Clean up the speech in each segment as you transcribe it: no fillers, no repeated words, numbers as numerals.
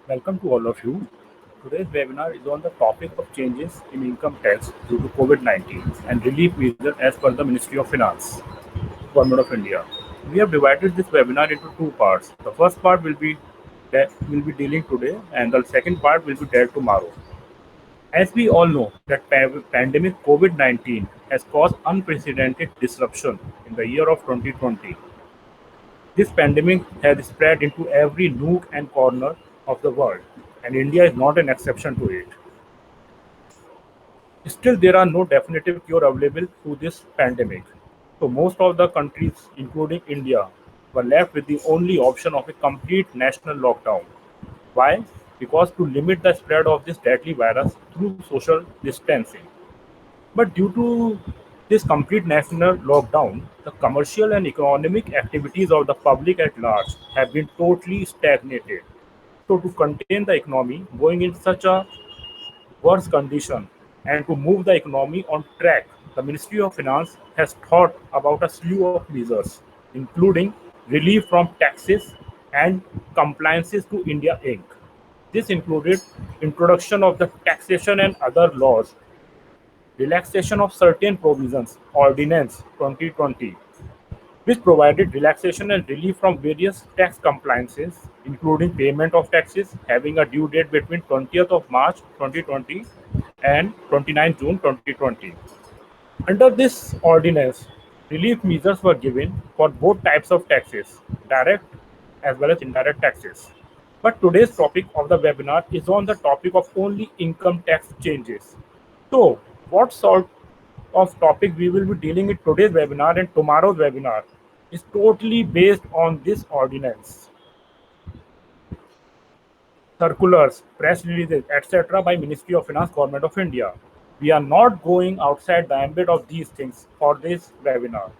Welcome to all of you. Today's webinar is on the topic of changes in income tax due to COVID-19 and relief measures as per the Ministry of Finance, Government of India. We have divided this webinar into two parts. The first part will be dealing today, and the second part will be dealt tomorrow. As we all know, that pandemic COVID-19 has caused unprecedented disruption in the year of 2020. This pandemic has spread into every nook and corner of the world, and India is not an exception to it. Still, there are no definitive cure available to this pandemic. So, most of the countries, including India, were left with the only option of a complete national lockdown. Why? Because to limit the spread of this deadly virus through social distancing. But due to this complete national lockdown, the commercial and economic activities of the public at large have been totally stagnated. So, to contain the economy going in such a worse condition and to move the economy on track, the Ministry of Finance has thought about a slew of measures, including relief from taxes and compliances to India Inc. This included introduction of the taxation and other laws, relaxation of certain provisions, Ordinance 2020, which provided relaxation and relief from various tax compliances, including payment of taxes having a due date between 20th of March 2020 and 29th June 2020. Under this ordinance, relief measures were given for both types of taxes, direct as well as indirect taxes. But today's topic of the webinar is on the topic of only income tax changes. So, what sort of topic we will be dealing in today's webinar and tomorrow's webinar is totally based on this ordinance. Circulars, press releases, etc. by Ministry of Finance, Government of India. We are not going outside the ambit of these things for this webinar.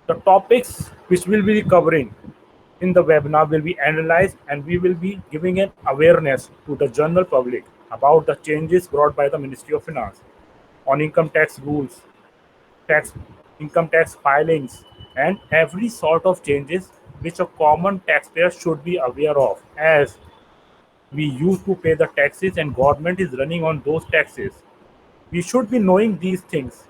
The topics which we'll be covering in the webinar will be analyzed, and we will be giving an awareness to the general public about the changes brought by the Ministry of Finance on income tax rules, tax income tax filings, and every sort of changes which a common taxpayer should be aware of, as we used to pay the taxes and government is running on those taxes. We should be knowing these things.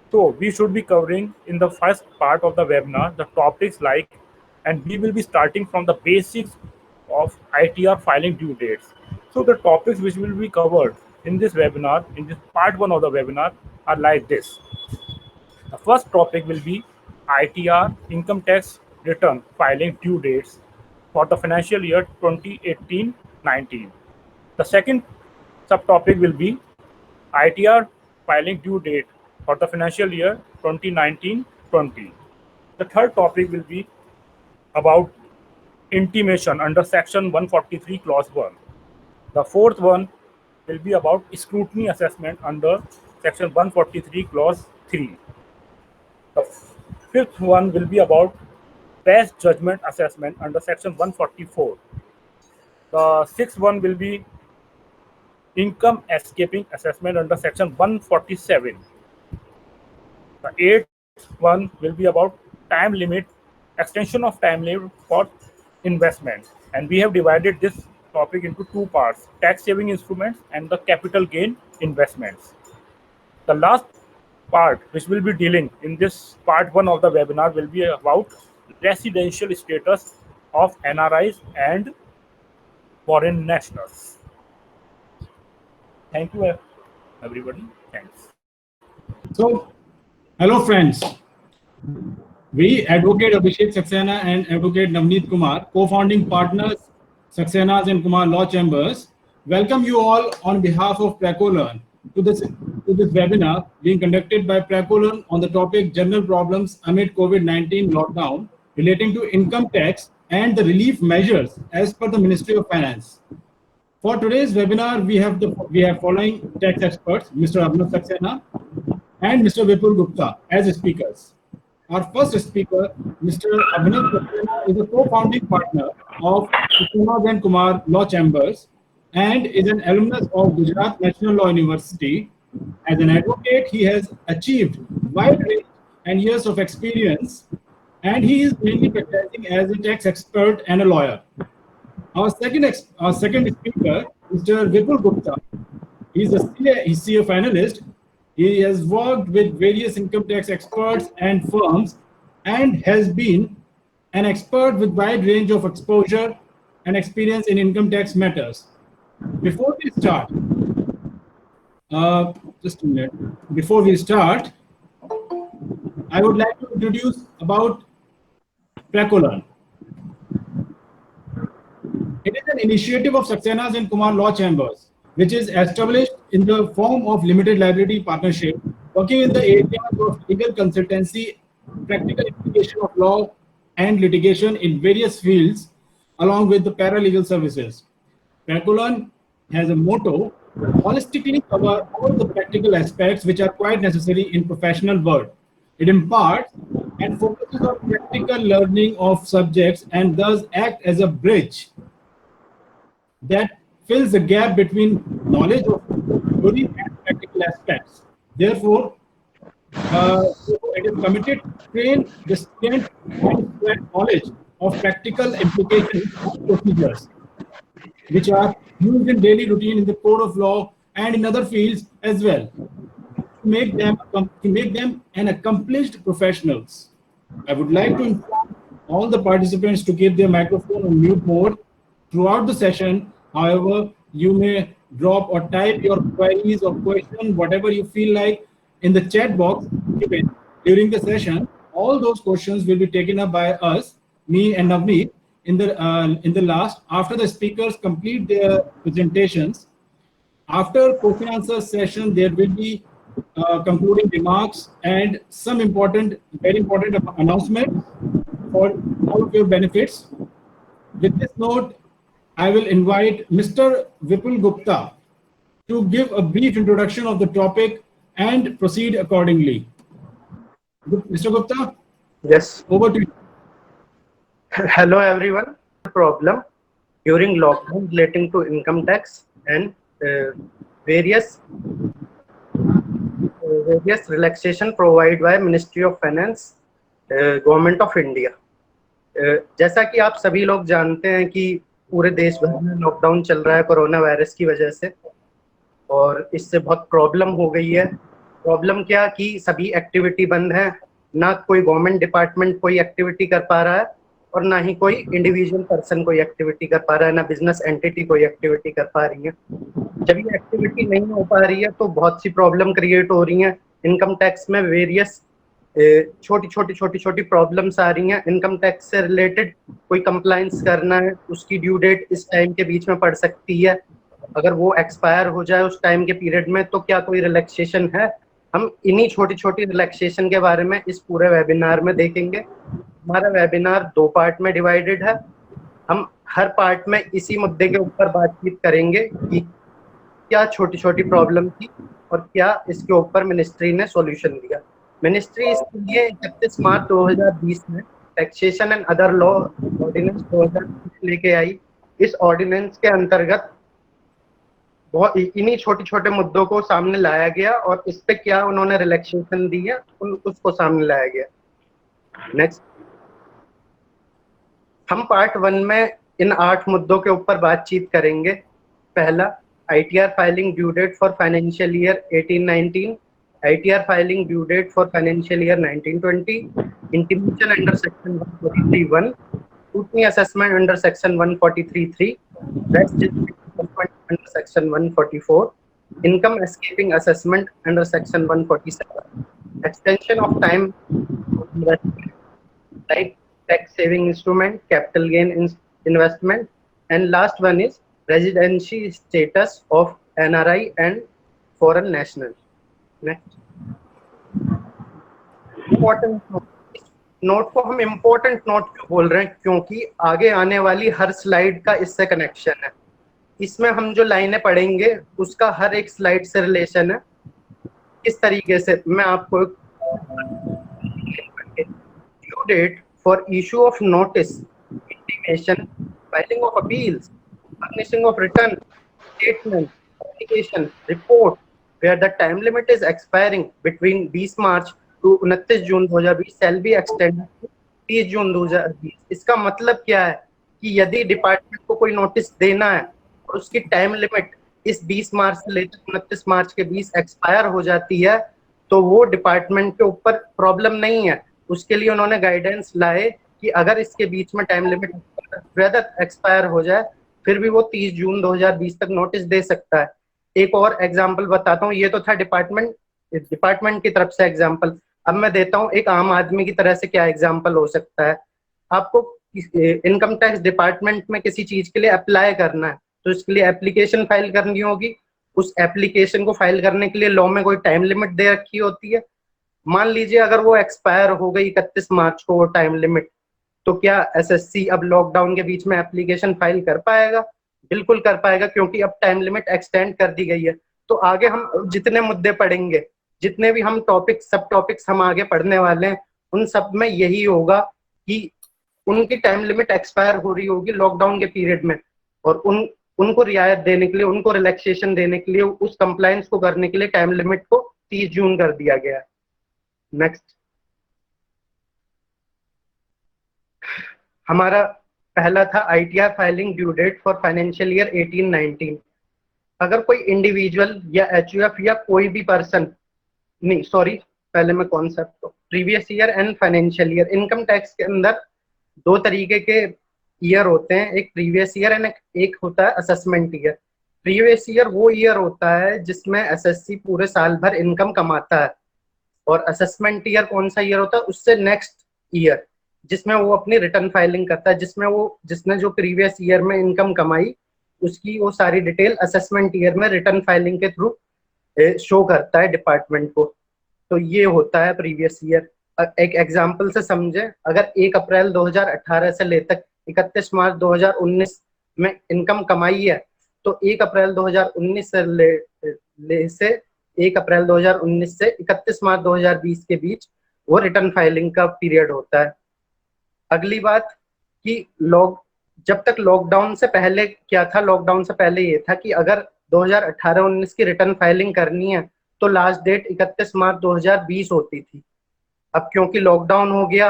So we should be covering in the first part of the webinar the topics like, and we will be starting from the basics of ITR filing due dates. So the topics which will be covered in this webinar, in this part 1 of the webinar, are like this. The first topic will be ITR income tax return filing due dates for the financial year 2018-19. The second subtopic will be ITR filing due date for the financial year 2019-20. The third topic will be about intimation under section 143 clause 1. The fourth one will be about scrutiny assessment under section 143 clause 3. The fifth one will be about best judgment assessment under section 144. The sixth one will be income escaping assessment under section 147. The eighth one will be about time limit, extension of time limit for investment. And we have divided this topic into two parts, tax saving instruments and the capital gain investments. The last part which will be dealing in this part 1 of the webinar will be about residential status of NRIs and foreign nationals. Thank you, everybody. Thanks. So, hello friends. We, Advocate Abhishek Saxena and Advocate Navneet Kumar, co-founding partners, Saxena's and Kumar Law Chambers, welcome you all on behalf of PRACOLearn to this webinar being conducted by PRACOLearn on the topic General Problems Amid COVID-19 Lockdown relating to income tax and the relief measures as per the Ministry of Finance. For today's webinar, we have following tax experts, Mr. Abhinav Saxena and Mr. Vipul Gupta as speakers. Our first speaker, Mr. Abhinav Saxena, is a co-founding partner of Saxena and Kumar Law Chambers and is an alumnus of Gujarat National Law University. As an advocate, he has achieved wide range and years of experience, and he is mainly practicing as a tax expert and a lawyer. Our second speaker, Mr. Vipul Gupta. He's a finalist. He has worked with various income tax experts and firms and has been an expert with wide range of exposure and experience in income tax matters. Before we start, just a minute. Before we start, I would like to introduce about Prakulan. It is an initiative of Saxena's and Kumar Law Chambers, which is established in the form of limited liability partnership, working in the areas of legal consultancy, practical application of law, and litigation in various fields, along with the paralegal services. Prakulan has a motto: holistically cover all the practical aspects which are quite necessary in professional world. It imparts and focuses on practical learning of subjects and thus act as a bridge that fills the gap between knowledge of theory and practical aspects. Therefore, it is committed to train the student and spread knowledge of practical implications of procedures, which are used in daily routine in the code of law and in other fields as well, to make them an accomplished professionals. I would like to inform all the participants to keep their microphone on mute mode throughout the session. However, you may drop or type your queries or question, whatever you feel like, in the chat box given during the session. All those questions will be taken up by us, me and Navneet, in the last, after the speakers complete their presentations. After question answer session, there will be concluding remarks and some very important announcement for all of your benefits. With this note, I will invite Mr. Vipul Gupta to give a brief introduction of the topic and proceed accordingly. Mr. Gupta, Yes. over to you. Hello, everyone. Problem during lockdown relating to income tax and various relaxation provided by Ministry of Finance, Government of India. जैसा कि आप सभी लोग जानते हैं कि पूरे देश भर में लॉकडाउन चल रहा है कोरोना वायरस की वजह से, और इससे बहुत प्रॉब्लम हो गई है। प्रॉब्लम क्या कि सभी एक्टिविटी बंद है, ना कोई गवर्नमेंट डिपार्टमेंट कोई एक्टिविटी कर पा रहा है और ना ही कोई इंडिविजुअल पर्सन कोई एक्टिविटी कर पा रहा है, ना बिजनेस एंटिटी कोई एक्टिविटी कर पा रही है। जब ये एक्टिविटी नहीं हो पा रही है तो बहुत सी प्रॉब्लम क्रिएट हो रही हैं। इनकम टैक्स में वेरियस छोटी प्रॉब्लम्स आ रही हैं। इनकम टैक्स से रिलेटेड कोई कंप्लायंस करना है, उसकी ड्यू डेट इस टाइम के बीच में पड़ सकती है। अगर वो एक्सपायर हो जाए उस टाइम के पीरियड में तो क्या कोई रिलैक्सेशन है? हम इन्हीं छोटी रिलैक्सेशन के बारे में इस पूरे वेबिनार में देखेंगे। हमारा वेबिनार 2 पार्ट में डिवाइडेड है। हम हर पार्ट में इसी मुद्दे के ऊपर बातचीत करेंगे कि क्या छोटी प्रॉब्लम थी और क्या इसके ऊपर मिनिस्ट्री ने सॉल्यूशन दिया। मिनिस्ट्री इसके लिए 31 मार्च 2020 में taxation and other law ordinance 2020 लेके आई। इस ऑर्डिनेंस के अंतर्गत बहुत इन्हीं छोटे मुद्दों को सामने लाया गया और इस पे क्या उन्होंने रिलैक्सेशन दी है उसको सामने लाया गया। नेक्स्ट, हम पार्ट 1 में इन 8 मुद्दों के ऊपर बातचीत करेंगे। पहला, ITR filing due date for financial year 18-19, ITR filing due date for financial year 19-20, intimation under section 143(1), scrutiny assessment under section 143(3), rest assessment under section 144, income escaping assessment under section 147, extension of time like tax saving instrument, capital gain investment, and last one is residency status of NRI and foreign national. Next, important note को हम important note क्यों बोल रहे हैं? क्योंकि आगे आने वाली हर स्लाइड का इससे कनेक्शन है। इसमें हम जो लाइनें पढ़ेंगे उसका हर एक स्लाइड से रिलेशन है। इस तरीके से मैं आपको due date for issue of notice, intimation, filing of appeals, furnishing of return, statement, application, report where the time limit is expiring between 20 March to 29 June 2020 shall be extended to 30 June 2020। इसका मतलब क्या है कि यदि department को कोई notice देना है और उसकी टाइम लिमिट इस 20 मार्च से लेकर 29 मार्च के बीच एक्सपायर हो जाती है तो वो डिपार्टमेंट के ऊपर प्रॉब्लम नहीं है। उसके लिए उन्होंने गाइडेंस लाए कि अगर इसके बीच में टाइम लिमिट वेदर एक्सपायर हो जाए फिर भी वो 30 जून 2020 तक नोटिस दे सकता है। एक और एग्जांपल बताता हूँ, ये तो था डिपार्टमेंट की तरफ से एग्जांपल। अब मैं देता हूँ एक आम आदमी की तरह से क्या एग्जांपल हो सकता है। आपको इनकम टैक्स डिपार्टमेंट में किसी चीज के लिए अप्लाई करना है तो इसके लिए एप्लीकेशन फाइल करनी होगी। उस एप्लीकेशन को फाइल करने के लिए लॉ में कोई टाइम लिमिट दे रखी होती है। मान लीजिए अगर वो एक्सपायर हो गई 31 मार्च को वो टाइम लिमिट, तो क्या एसएससी अब लॉकडाउन के बीच में एप्लीकेशन फाइल कर पाएगा? बिल्कुल कर पाएगा, क्योंकि अब टाइम लिमिट एक्सटेंड कर दी गई है। तो आगे हम जितने मुद्दे पढ़ेंगे, जितने भी हम सब टॉपिक्स हम आगे पढ़ने वाले हैं, उन सब में यही होगा कि उनकी टाइम लिमिट एक्सपायर हो रही होगी लॉकडाउन के पीरियड में, और उनको रियायत देने के लिए, उनको रिलैक्सेशन देने के लिए, उस कंप्लायंस को करने के लिए टाइम लिमिट को 30 जून कर दिया गया है। नेक्स्ट, हमारा पहला था ITR filing due date for financial year 18-19। अगर कोई इंडिविजुअल या एचयूएफ या कोई भी पर्सन, नहीं सॉरी, पहले मैं कॉन्सेप्ट तो previous year and financial year. Income tax के अंदर दो तरीके के ईयर होते हैं, एक प्रीवियस ईयर एंड एक होता है असेसमेंट ईयर। प्रीवियस ईयर वो ईयर होता है जिसमें एसएससी पूरे साल भर इनकम कमाता है, और असेसमेंट ईयर कौन सा ईयर होता है? उससे नेक्स्ट ईयर, जिसमें वो अपनी रिटर्न फाइलिंग करता है, जिसने जो प्रीवियस ईयर में इनकम कमाई उसकी वो सारी डिटेल असेसमेंट ईयर में रिटर्न फाइलिंग के थ्रू शो करता है डिपार्टमेंट को। तो ये होता है प्रीवियस ईयर। एक एग्जांपल से समझे, अगर 1 अप्रैल 2018 से लेकर 31 मार्च 2019 में इनकम कमाई है तो 1 अप्रैल 2019 से 1 अप्रैल 2019 से 31 मार्च 2020 के बीच वो रिटर्न फाइलिंग का पीरियड होता है। अगली बात कि जब तक लॉकडाउन से पहले क्या था, लॉकडाउन से पहले ये था कि अगर 2018-19 की रिटर्न फाइलिंग करनी है तो लास्ट डेट 31 मार्च 2020 होती थी। अब क्योंकि लॉकडाउन हो गया,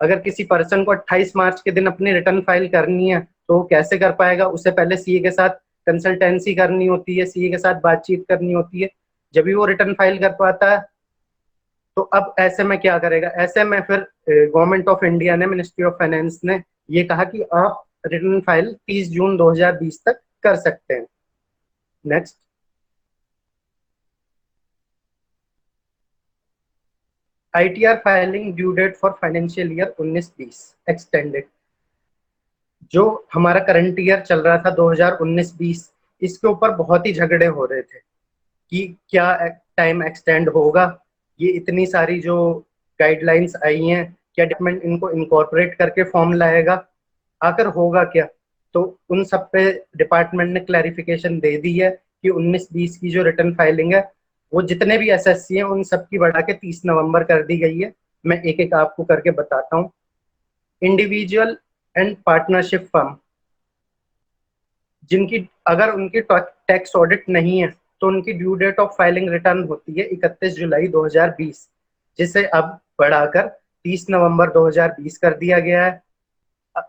अगर किसी पर्सन को 28 मार्च के दिन अपनी रिटर्न फाइल करनी है तो वो कैसे कर पाएगा? उससे पहले सीए के साथ कंसल्टेंसी करनी होती है, सीए के साथ बातचीत करनी होती है, जब भी वो रिटर्न फाइल कर पाता है। तो अब ऐसे में क्या करेगा? ऐसे में फिर गवर्नमेंट ऑफ इंडिया ने, मिनिस्ट्री ऑफ फाइनेंस ने ये कहा कि आप रिटर्न फाइल 30 जून 2020 तक कर सकते हैं। Next, ITR filing due date for financial year 19-20 extended. जो हमारा करंट ईयर चल रहा था 2019-20, इसके ऊपर बहुत ही झगड़े हो रहे थे कि क्या टाइम एक्सटेंड होगा। ये इतनी सारी जो गाइडलाइंस आई हैं, क्या डिपार्टमेंट इनको इनकॉर्पोरेट करके फॉर्म लाएगा, आकर होगा क्या? तो उन सब पे डिपार्टमेंट ने क्लैरिफिकेशन दे दी है कि 19-20 की जो रिटर्न फाइलिंग है वो जितने भी एसएससी हैं उन सब की बढ़ा के 30 नवंबर कर दी गई है। मैं एक एक आपको करके बताता हूँ। इंडिविजुअल एंड पार्टनरशिप फर्म, जिनकी अगर उनकी टैक्स ऑडिट नहीं है तो उनकी due date of filing return होती है 31 जुलाई 2020, जिसे अब बढ़ाकर 30 नवंबर 2020 कर दिया गया है।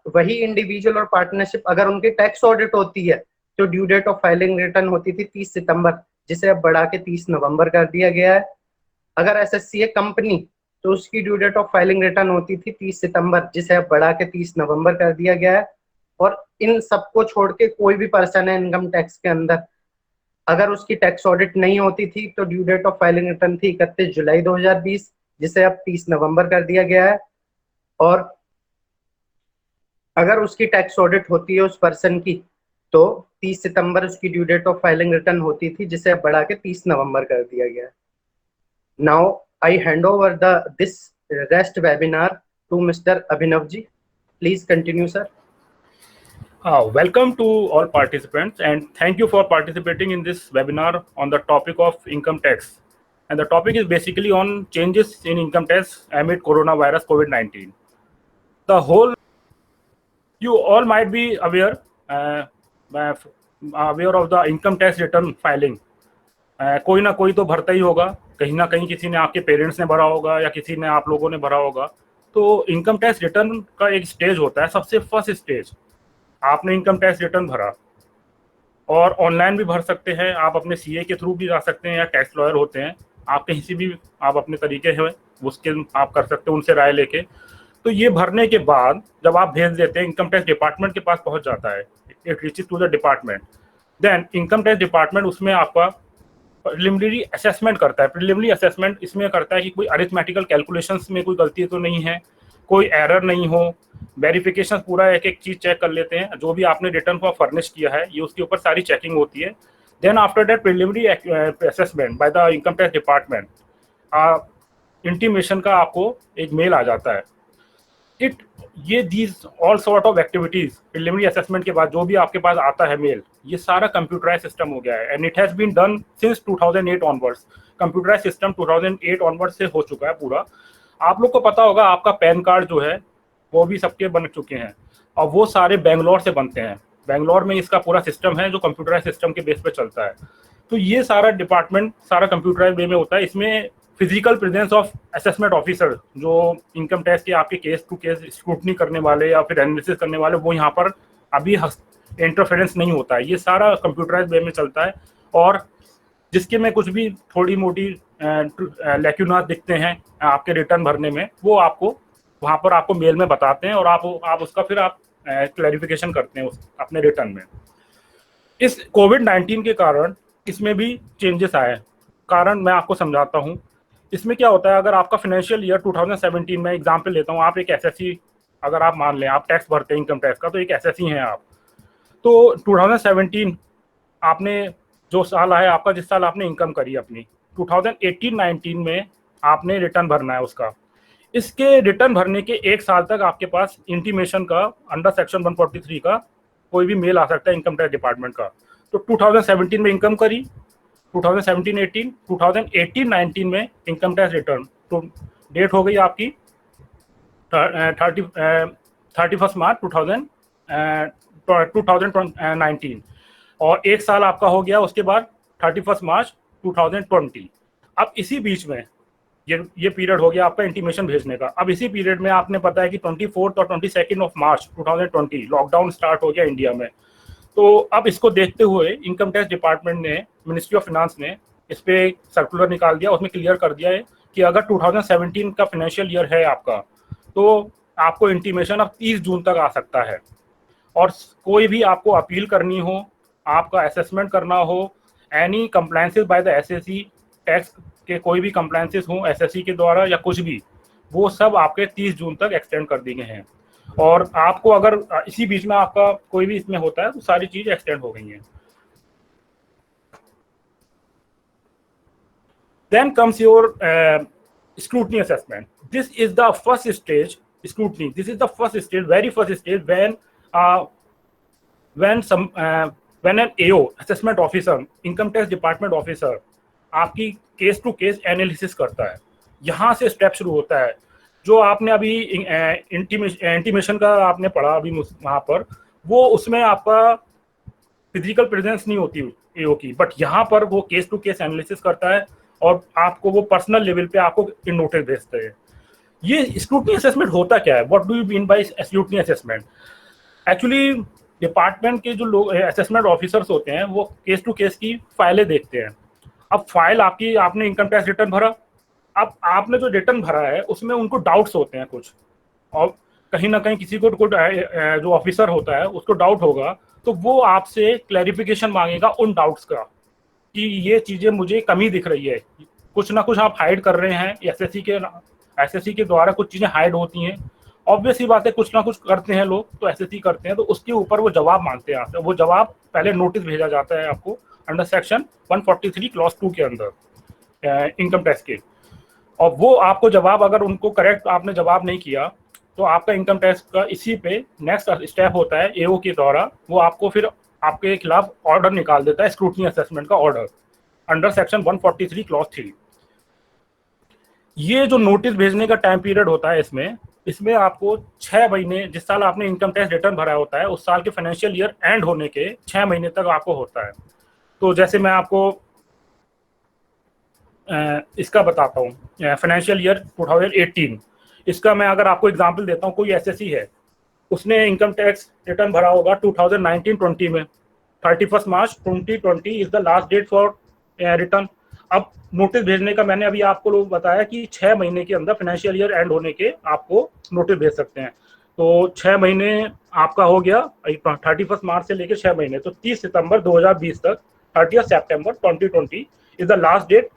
वही इंडिविजुअल और पार्टनरशिप, अगर उनकी टैक्स ऑडिट होती है तो due date of filing return होती थी 30 सितंबर, जिसे अब बढ़ा के 30 नवंबर कर दिया गया है। अगर एसएससी है कंपनी तो उसकी due date of filing return होती थी 30 सितंबर, जिसे अब बढ़ा के 30 नवंबर कर दिया गया है। और इन सबको छोड़ के कोई भी पर्सन है इनकम टैक्स के अंदर, अगर उसकी टैक्स ऑडिट नहीं होती थी तो due date of filing return थी 31 जुलाई 2020, जिसे अब 30 नवंबर कर दिया गया है। और अगर उसकी टैक्स ऑडिट होती है उस पर्सन की तो 30 सितंबर उसकी due date of filing return होती थी, जिसे अब बढ़ा के 30 नवंबर कर दिया गया है। Now I hand over this rest webinar to mister Abhinav ji. Please continue sir. Welcome to all participants and thank you for participating in this webinar on the topic of income tax. And the topic is basically on changes in income tax amid coronavirus COVID-19. You all might be aware of the income tax return filing. कोई ना कोई तो भरता ही होगा, कहीं ना कहीं किसी ने, आपके पेरेंट्स ने भरा होगा या किसी ने, आप लोगों ने भरा होगा। तो इनकम टैक्स रिटर्न का एक स्टेज होता है, सबसे फर्स्ट स्टेज आपने इनकम टैक्स रिटर्न भरा, और ऑनलाइन भी भर सकते हैं आप, अपने सीए के थ्रू भी जा सकते हैं, या टैक्स लॉयर होते हैं, आप कहीं से भी आप अपने तरीके हैं उसके आप कर सकते हैं, उनसे राय लेके। तो ये भरने के बाद जब आप भेज देते हैं, इनकम टैक्स डिपार्टमेंट के पास पहुंच जाता है, it reaches to the department. Then income tax department उसमें आपका प्रिलिमिनरी असेसमेंट करता है। प्रिलिमिनरी असेसमेंट इसमें करता है कि कोई अरिथमेटिकल कैलकुलेशंस में कोई गलती तो नहीं है, कोई एरर नहीं हो, वेरिफिकेशन पूरा एक एक चीज चेक कर लेते हैं, जो भी आपने रिटर्न फॉर्म फर्निश किया है ये उसके ऊपर सारी चेकिंग होती है। Then after that preliminary assessment by the income tax department, intimation का आपको एक मेल आ जाता है। इट ये these all sort of activities preliminary assessment के बाद जो भी आपके पास आता है मेल, ये सारा कंप्यूटराइज सिस्टम हो गया है, and it has been done since 2008 onwards. Computerise system 2008 onwards से हो चुका है पूरा। आप लोग को पता होगा आपका पैन कार्ड जो है वो भी सबके बन चुके हैं, और वो सारे बेंगलोर से बनते हैं। बेंगलोर में इसका पूरा सिस्टम है जो कंप्यूटराइज सिस्टम के बेस पे चलता है। तो ये सारा डिपार्टमेंट सारा कंप्यूटराइज वे में होता है। इसमें physical presence of assessment officer, जो इनकम टैक्स के आपके केस टू केस स्क्रूटनी करने वाले या फिर एनालिसिस करने वाले, वो यहाँ पर अभी इंटरफेरेंस नहीं होता है, ये सारा कंप्यूटराइज वे में चलता है। और जिसके में कुछ भी थोड़ी मोटी लैक्यूनास दिखते हैं आपके रिटर्न भरने में, वो आपको वहाँ पर आपको मेल में बताते हैं, और आप उसका फिर आप क्लैरिफिकेशन करते हैं अपने रिटर्न में। इस कोविड-19 के कारण इसमें भी चेंजेस आए हैं। कारण मैं आपको समझाता हूँ। इसमें क्या होता है, अगर आपका फाइनेंशियल ईयर 2017 में एग्जाम्पल लेता हूँ, आप एक एसएससी, अगर आप मान लें आप टैक्स भरते हैं इनकम टैक्स का, तो एक एसएससी हैं आप। तो 2017 आपने जो साल आया आपका, जिस साल आपने इनकम करी अपनी, 2018-19 में आपने रिटर्न भरना है उसका। इसके रिटर्न भरने के एक साल तक आपके पास इंटीमेशन का अंडर सेक्शन 143 का कोई भी मेल आ सकता है इनकम टैक्स डिपार्टमेंट का। तो 2017 में इनकम करी, 2017-18, 2018-19 में इनकम टैक्स रिटर्न, तो डेट हो गई आपकी 31 मार्च 2019, और एक साल आपका हो गया उसके बाद 31 मार्च 2020। अब इसी बीच में ये पीरियड हो गया आपका इंटीमेशन भेजने का। अब इसी पीरियड में आपने पता है कि 24 और 22 ऑफ मार्च 2020 लॉकडाउन स्टार्ट हो गया इंडिया में। तो अब इसको देखते हुए इनकम टैक्स डिपार्टमेंट ने, मिनिस्ट्री ऑफ फिनांस ने इस पे सर्कुलर निकाल दिया, उसमें क्लियर कर दिया है कि अगर 2017 का फाइनेंशियल ईयर है आपका, तो आपको इंटीमेशन अब 30 जून तक आ सकता है। और कोई भी आपको अपील करनी हो, आपका असेसमेंट करना हो, any compliances by the assessee, tax के कोई भी कंप्लायंसेस हो एसएससी के द्वारा या कुछ भी, वो सब आपके 30 जून तक एक्सटेंड कर दिए गए हैं। और आपको अगर इसी बीच में आपका कोई भी इसमें होता है तो सारी चीज एक्सटेंड हो गई हैं। Then comes your scrutiny assessment. This is the first stage, scrutiny. This is the first stage, very first stage when an AO, assessment officer, income tax department officer, आपकी केस टू केस एनालिसिस करता है। यहाँ से step शुरू होता है। जो आपने अभी इंटीमेशन का आपने पढ़ा अभी वहाँ पर, वो उसमें आपका फिजिकल प्रेजेंस नहीं होती एओ की, बट यहाँ पर वो केस टू केस एनालिसिस करता है और आपको वो पर्सनल लेवल पे आपको इन नोटिस भेजते हैं। ये स्क्रूटनी असेसमेंट होता क्या है? What do you mean by scrutiny assessment? Actually department के जो लोग असेसमेंट ऑफिसर्स होते हैं वो केस टू केस की फाइलें देखते हैं। अब फाइल आपकी, आपने इनकम टैक्स रिटर्न भरा, अब आपने जो रिटर्न भरा है उसमें उनको डाउट्स होते हैं कुछ, और कहीं ना कहीं किसी को जो ऑफिसर होता है उसको डाउट होगा, तो वो आपसे क्लैरिफिकेशन मांगेगा उन डाउट्स का कि ये चीजें मुझे कमी दिख रही है, कुछ ना कुछ आप हाइड कर रहे हैं। एसएससी के द्वारा कुछ चीजें हाइड होती हैं, ऑब्वियस ही बात है, कुछ ना कुछ करते हैं लोग, तो एसएससी करते हैं, तो उसके ऊपर वो जवाब मांगते हैं आपसे। वो जवाब पहले नोटिस भेजा जाता है आपको अंडर सेक्शन 143 क्लॉज 2 के अंदर इनकम टैक्स के, और वो आपको जवाब, अगर उनको करेक्ट आपने जवाब नहीं किया तो आपका इनकम टैक्स का इसी पे नेक्स्ट स्टेप होता है एओ के द्वारा, वो आपको फिर आपके खिलाफ ऑर्डर निकाल देता है, स्क्रूटनी असेसमेंट का ऑर्डर अंडर सेक्शन 143 क्लॉज 3। ये जो नोटिस भेजने का टाइम पीरियड होता है इसमें आपको 6 महीने, जिस साल आपने इनकम टैक्स रिटर्न भरा होता है उस साल के फाइनेंशियल ईयर एंड होने के 6 महीने तक आपको होता है। तो जैसे मैं आपको इसका बताता हूँ फाइनेंशियल ईयर 2018, इसका मैं अगर आपको एग्जांपल देता हूँ, कोई एसएससी है, उसने इनकम टैक्स रिटर्न भरा होगा 2019-20 में। 31 March 2020 is the last date for return. अब नोटिस भेजने का मैंने अभी आपको लोग बताया कि 6 महीने के अंदर फाइनेंशियल ईयर एंड होने के आपको नोटिस भेज सकते हैं। तो 6 महीने आपका हो गया 31 मार्च से लेकर 6 महीने, तो 30 सितंबर 2020 तक 30 September 2020 is the last date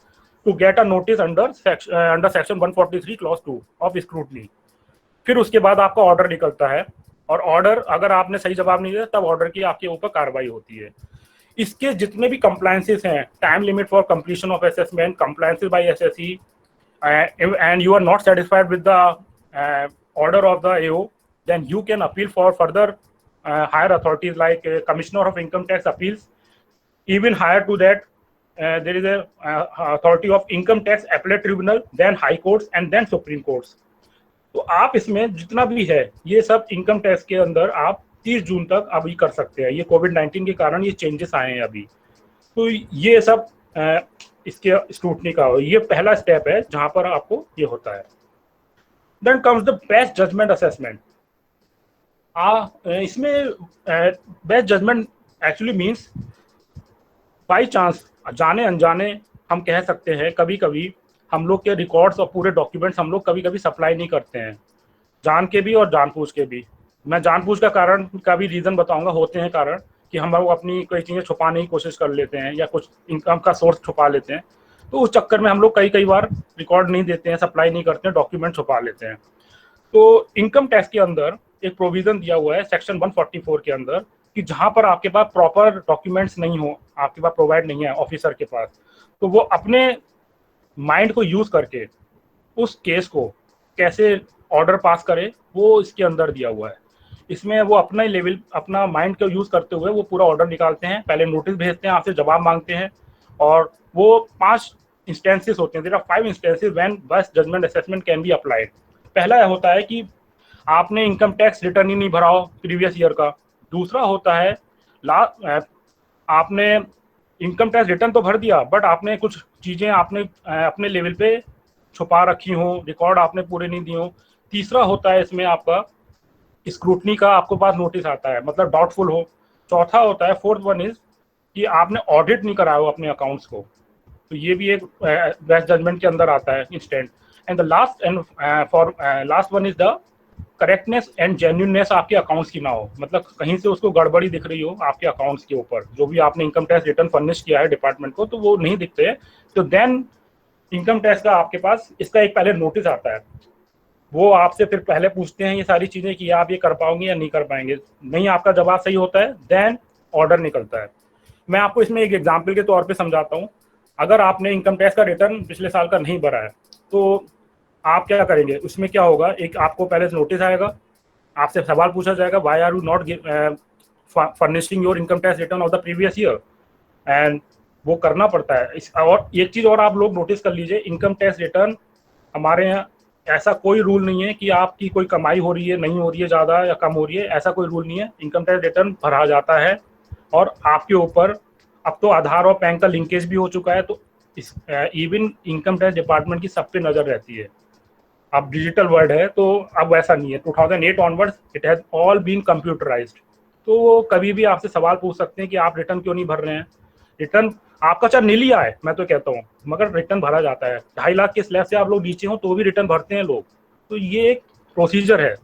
to get a notice under section 143 clause 2 of scrutiny. फिर उसके बाद आपका ऑर्डर निकलता है, और ऑर्डर अगर आपने सही जवाब नहीं दिया तब ऑर्डर की आपके ऊपर कार्रवाई होती है। इसके जितने भी कंप्लायंसेस हैं, time limit for completion of assessment, compliances by SSC, and you are not satisfied with the order of the AO, then you can appeal for further higher authorities like Commissioner of Income Tax Appeals. Even higher to that, there is a authority of Income Tax Appellate Tribunal, then High Courts, and then Supreme Courts. तो आप इसमें जितना भी है ये सब income tax के अंदर आप 30 जून तक अभी कर सकते हैं। ये कोविड-19 के कारण ये चेंजेस आए हैं अभी, तो ये सब इसके स्क्रूटनी का ये पहला स्टेप है जहां पर आपको ये होता है। Then comes the best judgement assessment. इसमें best judgement actually means by chance, जाने अनजाने हम कह सकते हैं, कभी कभी हम लोग के रिकॉर्ड्स और पूरे डॉक्यूमेंट्स हम लोग कभी कभी सप्लाई नहीं करते हैं, जान के भी और जानबूझ के भी। मैं जानबूझ का कारण का भी रीज़न बताऊंगा, होते हैं कारण कि हम लोग अपनी कोई चीज़ें छुपाने की कोशिश कर लेते हैं या कुछ इनकम का सोर्स छुपा लेते हैं, तो उस चक्कर में हम लोग कई बार रिकॉर्ड नहीं देते हैं, सप्लाई नहीं करते हैं, डॉक्यूमेंट छुपा लेते हैं। तो इनकम टैक्स के अंदर एक प्रोविज़न दिया हुआ है सेक्शन 144 के अंदर कि जहाँ पर आपके पास प्रॉपर डॉक्यूमेंट्स नहीं हो, आपके पास प्रोवाइड नहीं है ऑफिसर के पास, तो वो अपने माइंड को यूज़ करके उस केस को कैसे ऑर्डर पास करे, वो इसके अंदर दिया हुआ है। इसमें वो अपना ही लेवल, अपना माइंड को यूज़ करते हुए वो पूरा ऑर्डर निकालते हैं, पहले नोटिस भेजते हैं, आपसे जवाब मांगते हैं, और वो 5 इंस्टेंसेस होते हैं। There are 5 instances when best judgement assessment can be applied. पहला होता है कि आपने इनकम टैक्स रिटर्न ही नहीं भरा हो प्रीवियस ईयर का। दूसरा होता है आपने इनकम टैक्स रिटर्न तो भर दिया, बट आपने कुछ चीज़ें आपने अपने लेवल पे छुपा रखी हो, रिकॉर्ड आपने पूरे नहीं दिए हो। तीसरा होता है इसमें आपका स्क्रूटनी का आपको पास नोटिस आता है, मतलब डाउटफुल हो। चौथा होता है, फोर्थ वन इज कि आपने ऑडिट नहीं कराया हो अपने अकाउंट्स को, तो ये भी एक बेस्ट जजमेंट के अंदर आता है instant. And the last one is the correctness and genuineness आपके अकाउंट्स की ना हो, मतलब कहीं से उसको गड़बड़ी दिख रही हो आपके अकाउंट्स के ऊपर, जो भी आपने इनकम टैक्स रिटर्न फर्निश किया है डिपार्टमेंट को, तो वो नहीं दिखते हैं, तो देन इनकम टैक्स का आपके पास इसका एक पहले नोटिस आता है। वो आपसे फिर पहले पूछते हैं ये सारी चीज़ें कि आप ये कर पाओगे या नहीं कर पाएंगे। नहीं आपका जवाब सही होता है, देन ऑर्डर निकलता है। मैं आपको इसमें एक एग्जाम्पल के तौर पे समझाता हूँ। अगर आपने इनकम टैक्स का रिटर्न पिछले साल का नहीं भरा है, तो आप क्या करेंगे, उसमें क्या होगा, एक आपको पहले नोटिस आएगा, आपसे सवाल पूछा जाएगा, why are you not furnishing your income tax return of the previous year, and वो करना पड़ता है। और एक चीज़ और आप लोग नोटिस कर लीजिए, इनकम टैक्स रिटर्न हमारे यहाँ ऐसा कोई रूल नहीं है कि आपकी कोई कमाई हो रही है, नहीं हो रही है, ज़्यादा या कम हो रही है, ऐसा कोई रूल नहीं है। इनकम टैक्स रिटर्न भरा जाता है, और आपके ऊपर अब तो आधार और पैन का लिंकेज भी हो चुका है, तो इस इवन इनकम टैक्स डिपार्टमेंट की सब पे नज़र रहती है। अब डिजिटल वर्ल्ड है, तो अब वैसा नहीं है। 2008 onwards it has all been computerised, तो वो कभी भी आपसे सवाल पूछ सकते हैं कि आप रिटर्न क्यों नहीं भर रहे हैं। रिटर्न आपका चाहे नीली आए, मैं तो कहता हूँ, मगर रिटर्न भरा जाता है। 2.5 लाख के स्लैब से आप लोग नीचे हो तो भी रिटर्न भरते हैं लोग, तो ये एक प्रोसीजर है।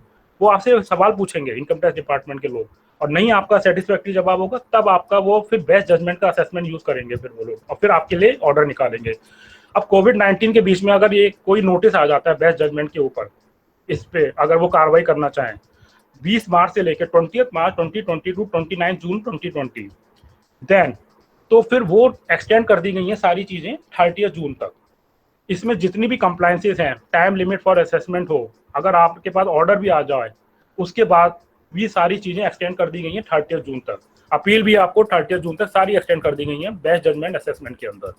वो आपसे सवाल पूछेंगे इनकम टैक्स डिपार्टमेंट के लोग, और नहीं आपका सेटिस्फैक्ट्री जवाब होगा, तब आपका वो फिर बेस्ट जजमेंट का असेसमेंट यूज करेंगे फिर वो लोग, और फिर आपके लिए ऑर्डर निकालेंगे। अब कोविड-19 के बीच में अगर ये कोई नोटिस आ जाता है बेस्ट जजमेंट के ऊपर, इस पे अगर वो कार्रवाई करना चाहें 20 मार्च से लेकर 20 मार्च 2020 टू 29 जून 2020, देन तो फिर वो एक्सटेंड कर दी गई हैं सारी चीज़ें 30 जून तक। इसमें जितनी भी कंप्लायंसेस हैं, टाइम लिमिट फॉर असेसमेंट हो, अगर आपके पास ऑर्डर भी आ जाए, उसके बाद भी सारी चीज़ें एक्सटेंड कर दी गई हैं 30 जून तक। अपील भी आपको 30 जून तक सारी एक्सटेंड कर दी गई हैं बेस्ट जजमेंट असेसमेंट के अंदर।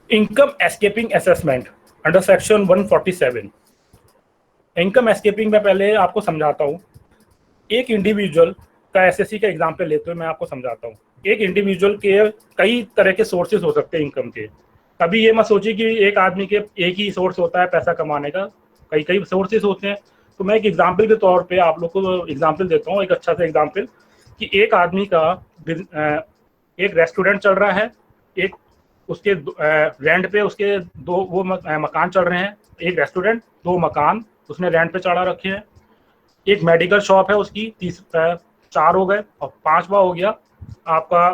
Income escaping assessment under section 147। Income escaping में पहले आपको समझाता हूँ। एक इंडिविजुअल का एसएससी का एग्जाम्पल लेते हुए मैं आपको समझाता हूँ। एक इंडिविजुअल के कई तरह के सोर्सेज हो सकते हैं इनकम के। कभी ये मत सोचिए कि एक आदमी के एक ही सोर्स होता है पैसा कमाने का, कई कई सोर्सेस होते हैं। तो मैं एक एग्जांपल के तौर पे आप लोग को एग्जांपल देता हूँ, एक अच्छा सा एग्जांपल, कि एक आदमी का एक रेस्टोरेंट चल रहा है, एक उसके रेंट पे उसके दो वो मकान चल रहे हैं, एक रेस्टोरेंट, दो मकान उसने रेंट पे चढ़ा रखे हैं, एक मेडिकल शॉप है उसकी, 4 हो गए, और 5वां हो गया आपका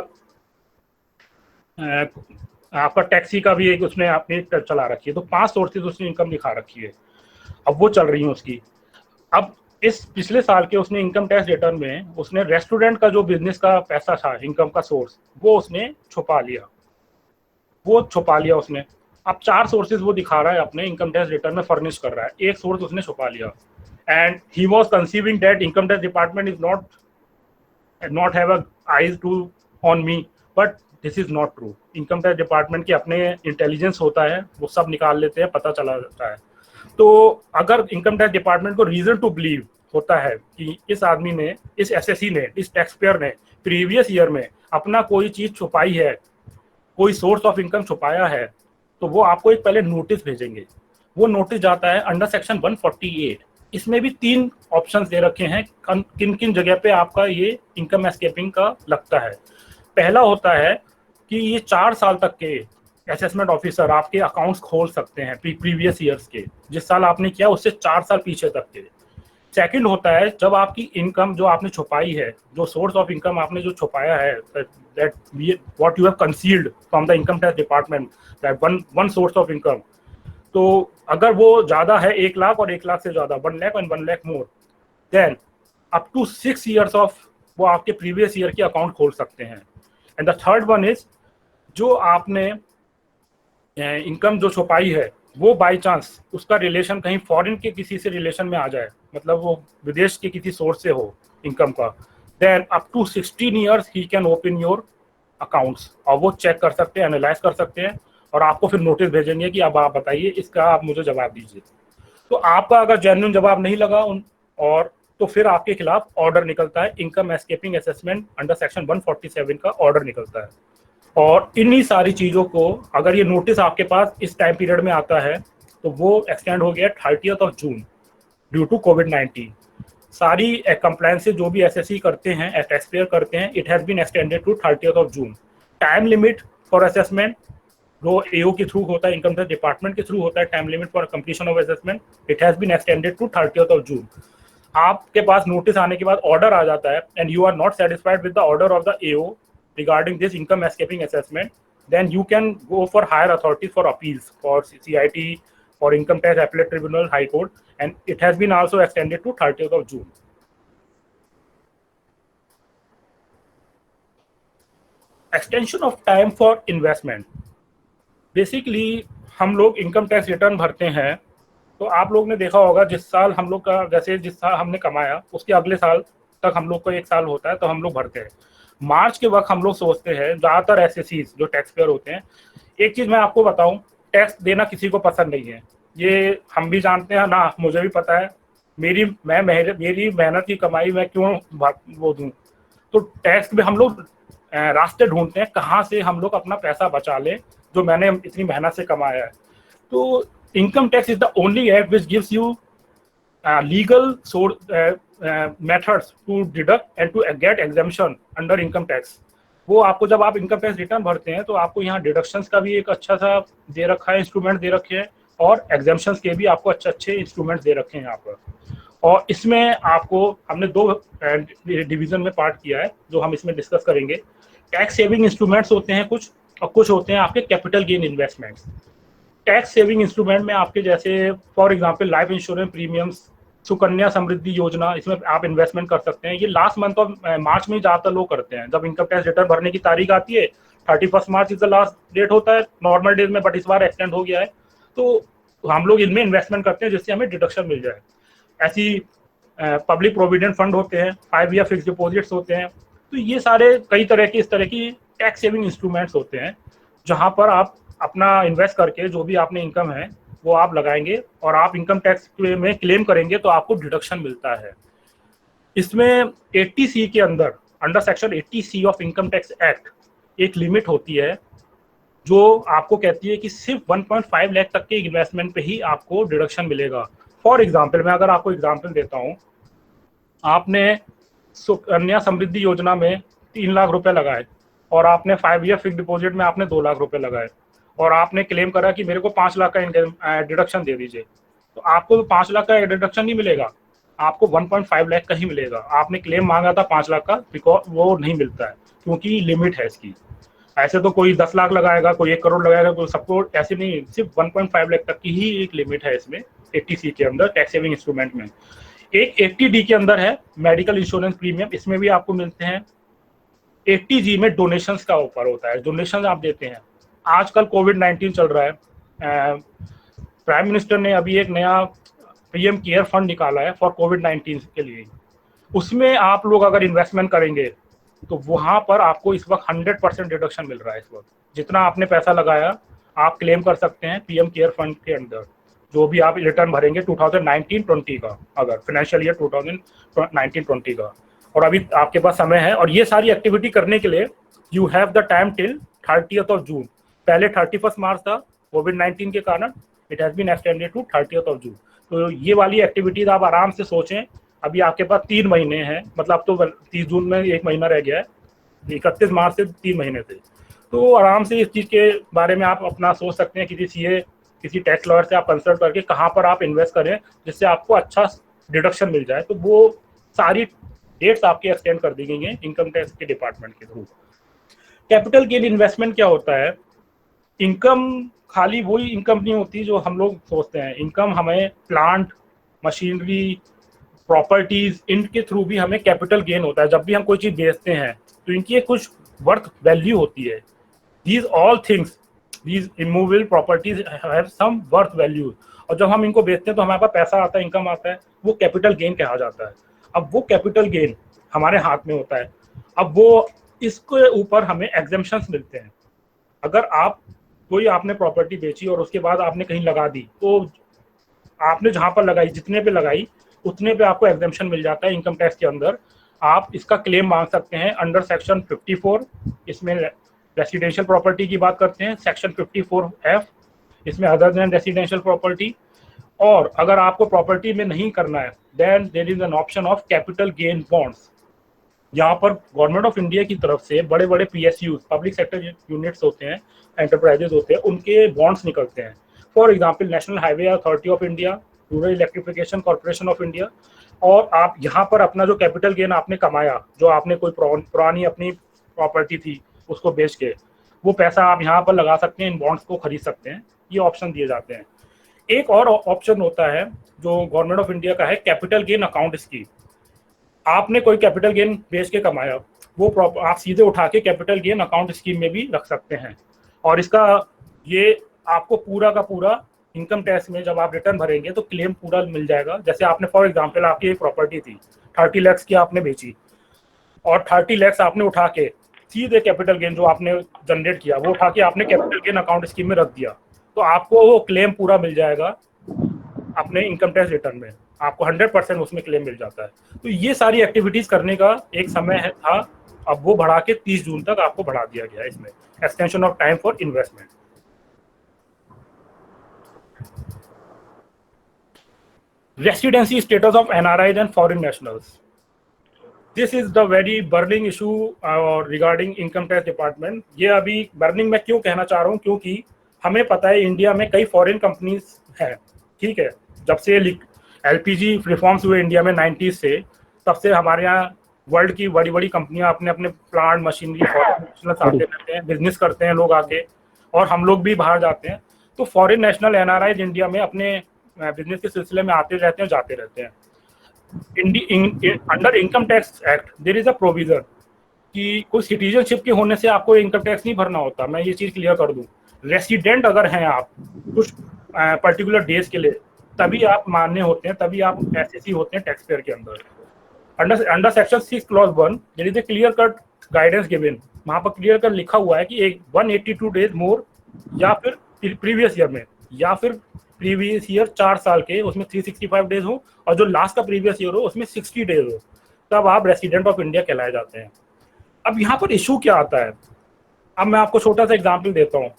आपका टैक्सी का भी एक उसने अपनी चला रखी है। तो 5 सोर्सेज उसने इनकम दिखा रखी है, अब वो चल रही है उसकी। अब इस पिछले साल के उसने इनकम टैक्स रिटर्न में उसने रेस्टोरेंट का जो बिजनेस का पैसा था, इनकम का सोर्स, वो उसने छुपा लिया उसने। अब 4 सोर्सेज वो दिखा रहा है अपने इनकम टैक्स रिटर्न में फर्निश कर रहा है, एक सोर्स उसने छुपा लिया। And he was conceiving that income tax department is not have a eyes to on me, but this is not true. Income tax department के अपने इंटेलिजेंस होता है, वो सब निकाल लेते हैं, पता चला जाता है। तो अगर इनकम टैक्स डिपार्टमेंट को रीजन टू बिलीव होता है कि इस आदमी ने, इस एसएससी ने, इस टैक्स पेयर ने प्रीवियस ईयर में अपना कोई चीज छुपाई है, कोई सोर्स ऑफ इनकम छुपाया है, तो वो आपको एक पहले नोटिस भेजेंगे। वो नोटिस जाता है अंडर सेक्शन 148। इसमें भी 3 ऑप्शंस दे रखे हैं किन किन जगह पे आपका ये इनकम एस्केपिंग का लगता है। पहला होता है कि ये 4 साल तक के असेसमेंट ऑफिसर आपके अकाउंट्स खोल सकते हैं प्रीवियस ईयर्स के, जिस साल आपने किया उससे 4 साल पीछे तक के। सेकंड होता है जब आपकी इनकम जो आपने छुपाई है, जो सोर्स ऑफ इनकम आपने जो छुपाया है, that what you have concealed from the income tax department, that one source of income, तो अगर वो ज्यादा है 1 लाख और 1 लाख से ज्यादा, 1 lakh and 1 lakh more, then up to 6 years of वो आपके प्रीवियस ईयर के अकाउंट खोल सकते हैं। And the third one is जो आपने इनकम जो छुपाई है वो बाय चांस उसका रिलेशन कहीं फॉरेन के किसी से रिलेशन में आ जाए, मतलब वो विदेश के किसी सोर्स से हो इनकम का, then up to 16 years he can open your accounts, और वो चेक कर सकते हैं, एनालाइज कर सकते हैं, और आपको फिर नोटिस भेजेंगे कि अब आप बताइए, इसका आप मुझे जवाब दीजिए। तो आपका अगर जेन्युइन जवाब नहीं लगा और तो फिर आपके खिलाफ ऑर्डर निकलता है, income escaping assessment under section 147 का ऑर्डर निकलता है। और इन्हीं सारी चीज़ों को अगर ये नोटिस आपके पास इस टाइम पीरियड में आता है तो वो एक्सटेंड हो गया 30 जून ड्यू टू कोविड-19। सारी कंप्लायंसेस जो भी एसएससी करते हैं, टैक्स पेयर करते हैं, it has been extended to 30 June. Time limit for assessment जो एओ के थ्रू होता है, इनकम टैक्स डिपार्टमेंट के थ्रू होता है, time limit for completion of assessment, it has been extended to 30 June. आपके पास नोटिस आने के बाद ऑर्डर आ जाता है and you are not satisfied with the order of the AO regarding this income escaping assessment, then you can go for higher authorities for appeals for CIT, for income tax appellate tribunal, high court, and it has been also extended to 30th of June. Extension of time for investment. Basically हम लोग income tax return भरते हैं, तो आप लोग ने देखा होगा जिस साल हम लोग का, जैसे जिस साल हमने कमाया उसके अगले साल तक हम लोग को 1 साल होता है, तो हम लोग भरते हैं। मार्च के वक्त हम लोग सोचते हैं, ज़्यादातर एसएससीज जो टैक्स पेयर होते हैं, एक चीज़ मैं आपको बताऊं, टैक्स देना किसी को पसंद नहीं है, ये हम भी जानते हैं ना, मुझे भी पता है। मेरी मेहनत की कमाई मैं क्यों वो दूं। तो टैक्स में हम लोग रास्ते ढूंढते हैं कहाँ से हम लोग अपना पैसा बचा लें जो मैंने इतनी मेहनत से कमाया है। तो income tax is the only act which gives you legal methods to deduct and to get exemption under income tax। वो आपको जब आप इनकम टैक्स रिटर्न भरते हैं तो आपको यहाँ डिडक्शंस का भी एक अच्छा सा दे रखा है, इंस्ट्रूमेंट दे रखे हैं, और एग्जेम्पशंस के भी आपको अच्छे इंस्ट्रूमेंट दे रखे हैं यहाँ पर। और इसमें आपको हमने 2 डिवीजन में पार्ट किया है जो हम इसमें डिस्कस करेंगे। टैक्स सेविंग इंस्ट्रूमेंट्स होते हैं कुछ, और कुछ होते हैं आपके capital gain investments. Tax saving instrument में आपके जैसे for example life insurance premiums, Sukanya Samriddhi Yojana, इसमें आप इन्वेस्टमेंट कर सकते हैं। ये लास्ट मंथ ऑफ मार्च में ज़्यादातर लोग करते हैं, जब इनकम टैक्स रिटर्न भरने की तारीख आती है 31 मार्च इज द लास्ट डेट होता है नॉर्मल डेज में, बट इस बार एक्सटेंड हो गया है, तो हम लोग इनमें इन्वेस्टमेंट करते हैं जिससे हमें डिडक्शन मिल जाए। ऐसी पब्लिक प्रोविडेंट फंड होते हैं, 5 ईयर फिक्स डिपॉजिट्स होते हैं। तो ये सारे कई तरह की इस तरह की टैक्स सेविंग इंस्ट्रूमेंट्स होते हैं जहाँ पर आप अपना इन्वेस्ट करके जो भी आपने इनकम है वो आप लगाएंगे और आप इनकम टैक्स में क्लेम करेंगे तो आपको डिडक्शन मिलता है। इसमें 80C के अंदर, under section 80C of income tax act, एक लिमिट होती है जो आपको कहती है कि सिर्फ 1.5 लाख तक के इन्वेस्टमेंट पे ही आपको डिडक्शन मिलेगा। फॉर एग्जाम्पल, मैं अगर आपको एग्जाम्पल देता हूँ, आपने सुकन्या समृद्धि योजना में 3 लाख रुपए लगाए और आपने 5 ईयर फिक्स डिपॉजिट में आपने 2 लाख रुपए लगाए और आपने क्लेम करा कि मेरे को 5 लाख का डिडक्शन दे दीजिए, तो आपको 5 लाख का डिडक्शन नहीं मिलेगा, आपको 1.5 लाख का ही मिलेगा। आपने क्लेम मांगा था 5 लाख का, बिकॉज वो नहीं मिलता है क्योंकि लिमिट है इसकी। ऐसे तो कोई 10 लाख लगाएगा, कोई 1 करोड़ लगाएगा, कोई सबको ऐसे नहीं, सिर्फ 1.5 लाख तक की ही एक लिमिट है इसमें 80C के अंदर टैक्स सेविंग इंस्ट्रूमेंट में। एक 80D के अंदर है मेडिकल इंश्योरेंस प्रीमियम, इसमें भी आपको मिलते हैं। 80G में डोनेशंस का ऊपर होता है, डोनेशन आप देते हैं। आजकल कोविड-19 चल रहा है, प्राइम मिनिस्टर ने अभी एक नया पीएम केयर फंड निकाला है फॉर कोविड-19 के लिए। उसमें आप लोग अगर इन्वेस्टमेंट करेंगे तो वहां पर आपको इस वक्त 100% डिडक्शन मिल रहा है। इस वक्त जितना आपने पैसा लगाया आप क्लेम कर सकते हैं पीएम केयर फंड के अंदर, जो भी आप रिटर्न भरेंगे 2019-20 का, अगर फाइनेंशियल ईयर 2019-20 का। और अभी आपके पास समय है, और ये सारी एक्टिविटी करने के लिए you have the time till 30th June. पहले 31 मार्च था, कोविड-19 के कारण it has been extended to 30th June. तो ये वाली एक्टिविटीज आप आराम से सोचें। अभी आपके पास 3 महीने हैं, मतलब तो 30 जून में 1 महीना रह गया है, 31 मार्च से 3 महीने थे। तो आराम से इस चीज़ के बारे में आप अपना सोच सकते हैं, किसी सीए किसी टैक्स लॉयर से आप कंसल्ट करके कहाँ पर आप इन्वेस्ट करें जिससे आपको अच्छा डिडक्शन मिल जाए। तो वो सारी डेट्स आपकी एक्सटेंड कर दी गई हैं इनकम टैक्स के डिपार्टमेंट के थ्रू। कैपिटल गेन इन्वेस्टमेंट क्या होता है? इनकम खाली वही इनकम नहीं होती जो हम लोग सोचते हैं। इनकम हमें प्लांट, मशीनरी, प्रॉपर्टीज, इनके थ्रू भी हमें कैपिटल गेन होता है। जब भी हम कोई चीज़ बेचते हैं तो इनकी कुछ वर्थ वैल्यू होती है। These all things, these immovable properties have some worth value, और जब हम इनको बेचते हैं तो हमारे पास पैसा आता है, इनकम आता है, वो कैपिटल गेन कहा जाता है। अब वो कैपिटल गेन हमारे हाथ में होता है। अब वो इसके ऊपर हमें एग्जेम्पशंस मिलते हैं। अगर आप कोई आपने प्रॉपर्टी बेची और उसके बाद आपने कहीं लगा दी, तो आपने जहां पर लगाई, जितने पे लगाई उतने पे आपको एग्जेम्पशन मिल जाता है इनकम टैक्स के अंदर। आप इसका क्लेम मांग सकते हैं अंडर सेक्शन 54, इसमें रेसिडेंशियल प्रॉपर्टी की बात करते हैं। सेक्शन 54F, इसमें अदर देन रेसिडेंशियल प्रॉपर्टी। और अगर आपको प्रॉपर्टी में नहीं करना है, then there is an option of capital gain bonds. यहाँ पर गवर्नमेंट ऑफ इंडिया की तरफ से बड़े बड़े PSUs, पब्लिक सेक्टर यूनिट्स होते हैं, एंटरप्राइजेज होते हैं, उनके बॉन्ड्स निकलते हैं। For example national highway authority of India, rural electrification corporation of India. और आप यहाँ पर अपना जो कैपिटल गेन आपने कमाया, जो आपने कोई पुरानी अपनी प्रॉपर्टी थी उसको बेच के, वो पैसा आप यहाँ पर लगा सकते हैं, इन बॉन्ड्स को खरीद सकते हैं। ये ऑप्शन दिए जाते हैं। एक और ऑप्शन होता है जो गवर्नमेंट ऑफ इंडिया का है, कैपिटल गेन अकाउंट स्कीम। आपने कोई कैपिटल गेन बेच के कमाया, वो आप सीधे उठा के कैपिटल गेन अकाउंट स्कीम में भी रख सकते हैं। और इसका ये आपको पूरा का पूरा इनकम टैक्स में जब आप रिटर्न भरेंगे तो क्लेम पूरा मिल जाएगा। जैसे आपने फॉर एग्जांपल आपकी एक प्रॉपर्टी थी 30 लाख की आपने बेची, और 30 लाख आपने उठा के सीधे कैपिटल गेन जो आपने जनरेट किया वो उठा के आपने कैपिटल गेन अकाउंट स्कीम में रख दिया, तो आपको वो क्लेम पूरा मिल जाएगा अपने इनकम टैक्स रिटर्न में। आपको 100% उसमें क्लेम मिल जाता है। तो ये सारी एक्टिविटीज करने का एक समय था, अब वो बढ़ा के 30 जून तक आपको बढ़ा दिया गया है। इसमें extension of time for investment. Residency status of NRIs and foreign nationals, this is the very burning issue regarding income tax department. ये अभी बर्निंग मैं क्यों कहना चाह रहा हूँ, क्योंकि हमें पता है इंडिया में कई फॉरेन कंपनीज हैं, ठीक है। जब से LPG रिफॉर्म्स हुए इंडिया में 90s से, तब से हमारे यहाँ वर्ल्ड की बड़ी बड़ी कंपनियां अपने अपने प्लांट, मशीनरी आते रहते हैं, बिजनेस करते हैं लोग आके, और हम लोग भी बाहर जाते हैं। तो फॉरेन नेशनल NRIs इंडिया में अपने बिजनेस के सिलसिले में आते रहते हैं, जाते रहते हैं। Under income tax act there is a provision कि कोई सिटीजनशिप के होने से आपको इनकम टैक्स नहीं भरना होता। मैं ये चीज़ क्लियर कर दूं, रेसिडेंट अगर हैं आप कुछ पर्टिकुलर डेज के लिए, तभी आप मान्य होते हैं, तभी आप SSC होते हैं टैक्स पेयर के अंदर। Under section 6 clause 1 there is a clear cut guidance given. वहाँ पर क्लियर कट लिखा हुआ है कि एक 182 डेज मोर, या फिर प्रीवियस ईयर में, या फिर प्रीवियस ईयर 4 साल के उसमें 365 डेज हो, और जो लास्ट का प्रीवियस ईयर हो उसमें 60 डेज हो, तब आप रेसिडेंट ऑफ इंडिया कहलाए जाते हैं। अब यहाँ पर इशू क्या आता है, अब मैं आपको छोटा सा एग्जांपल देता हूँ।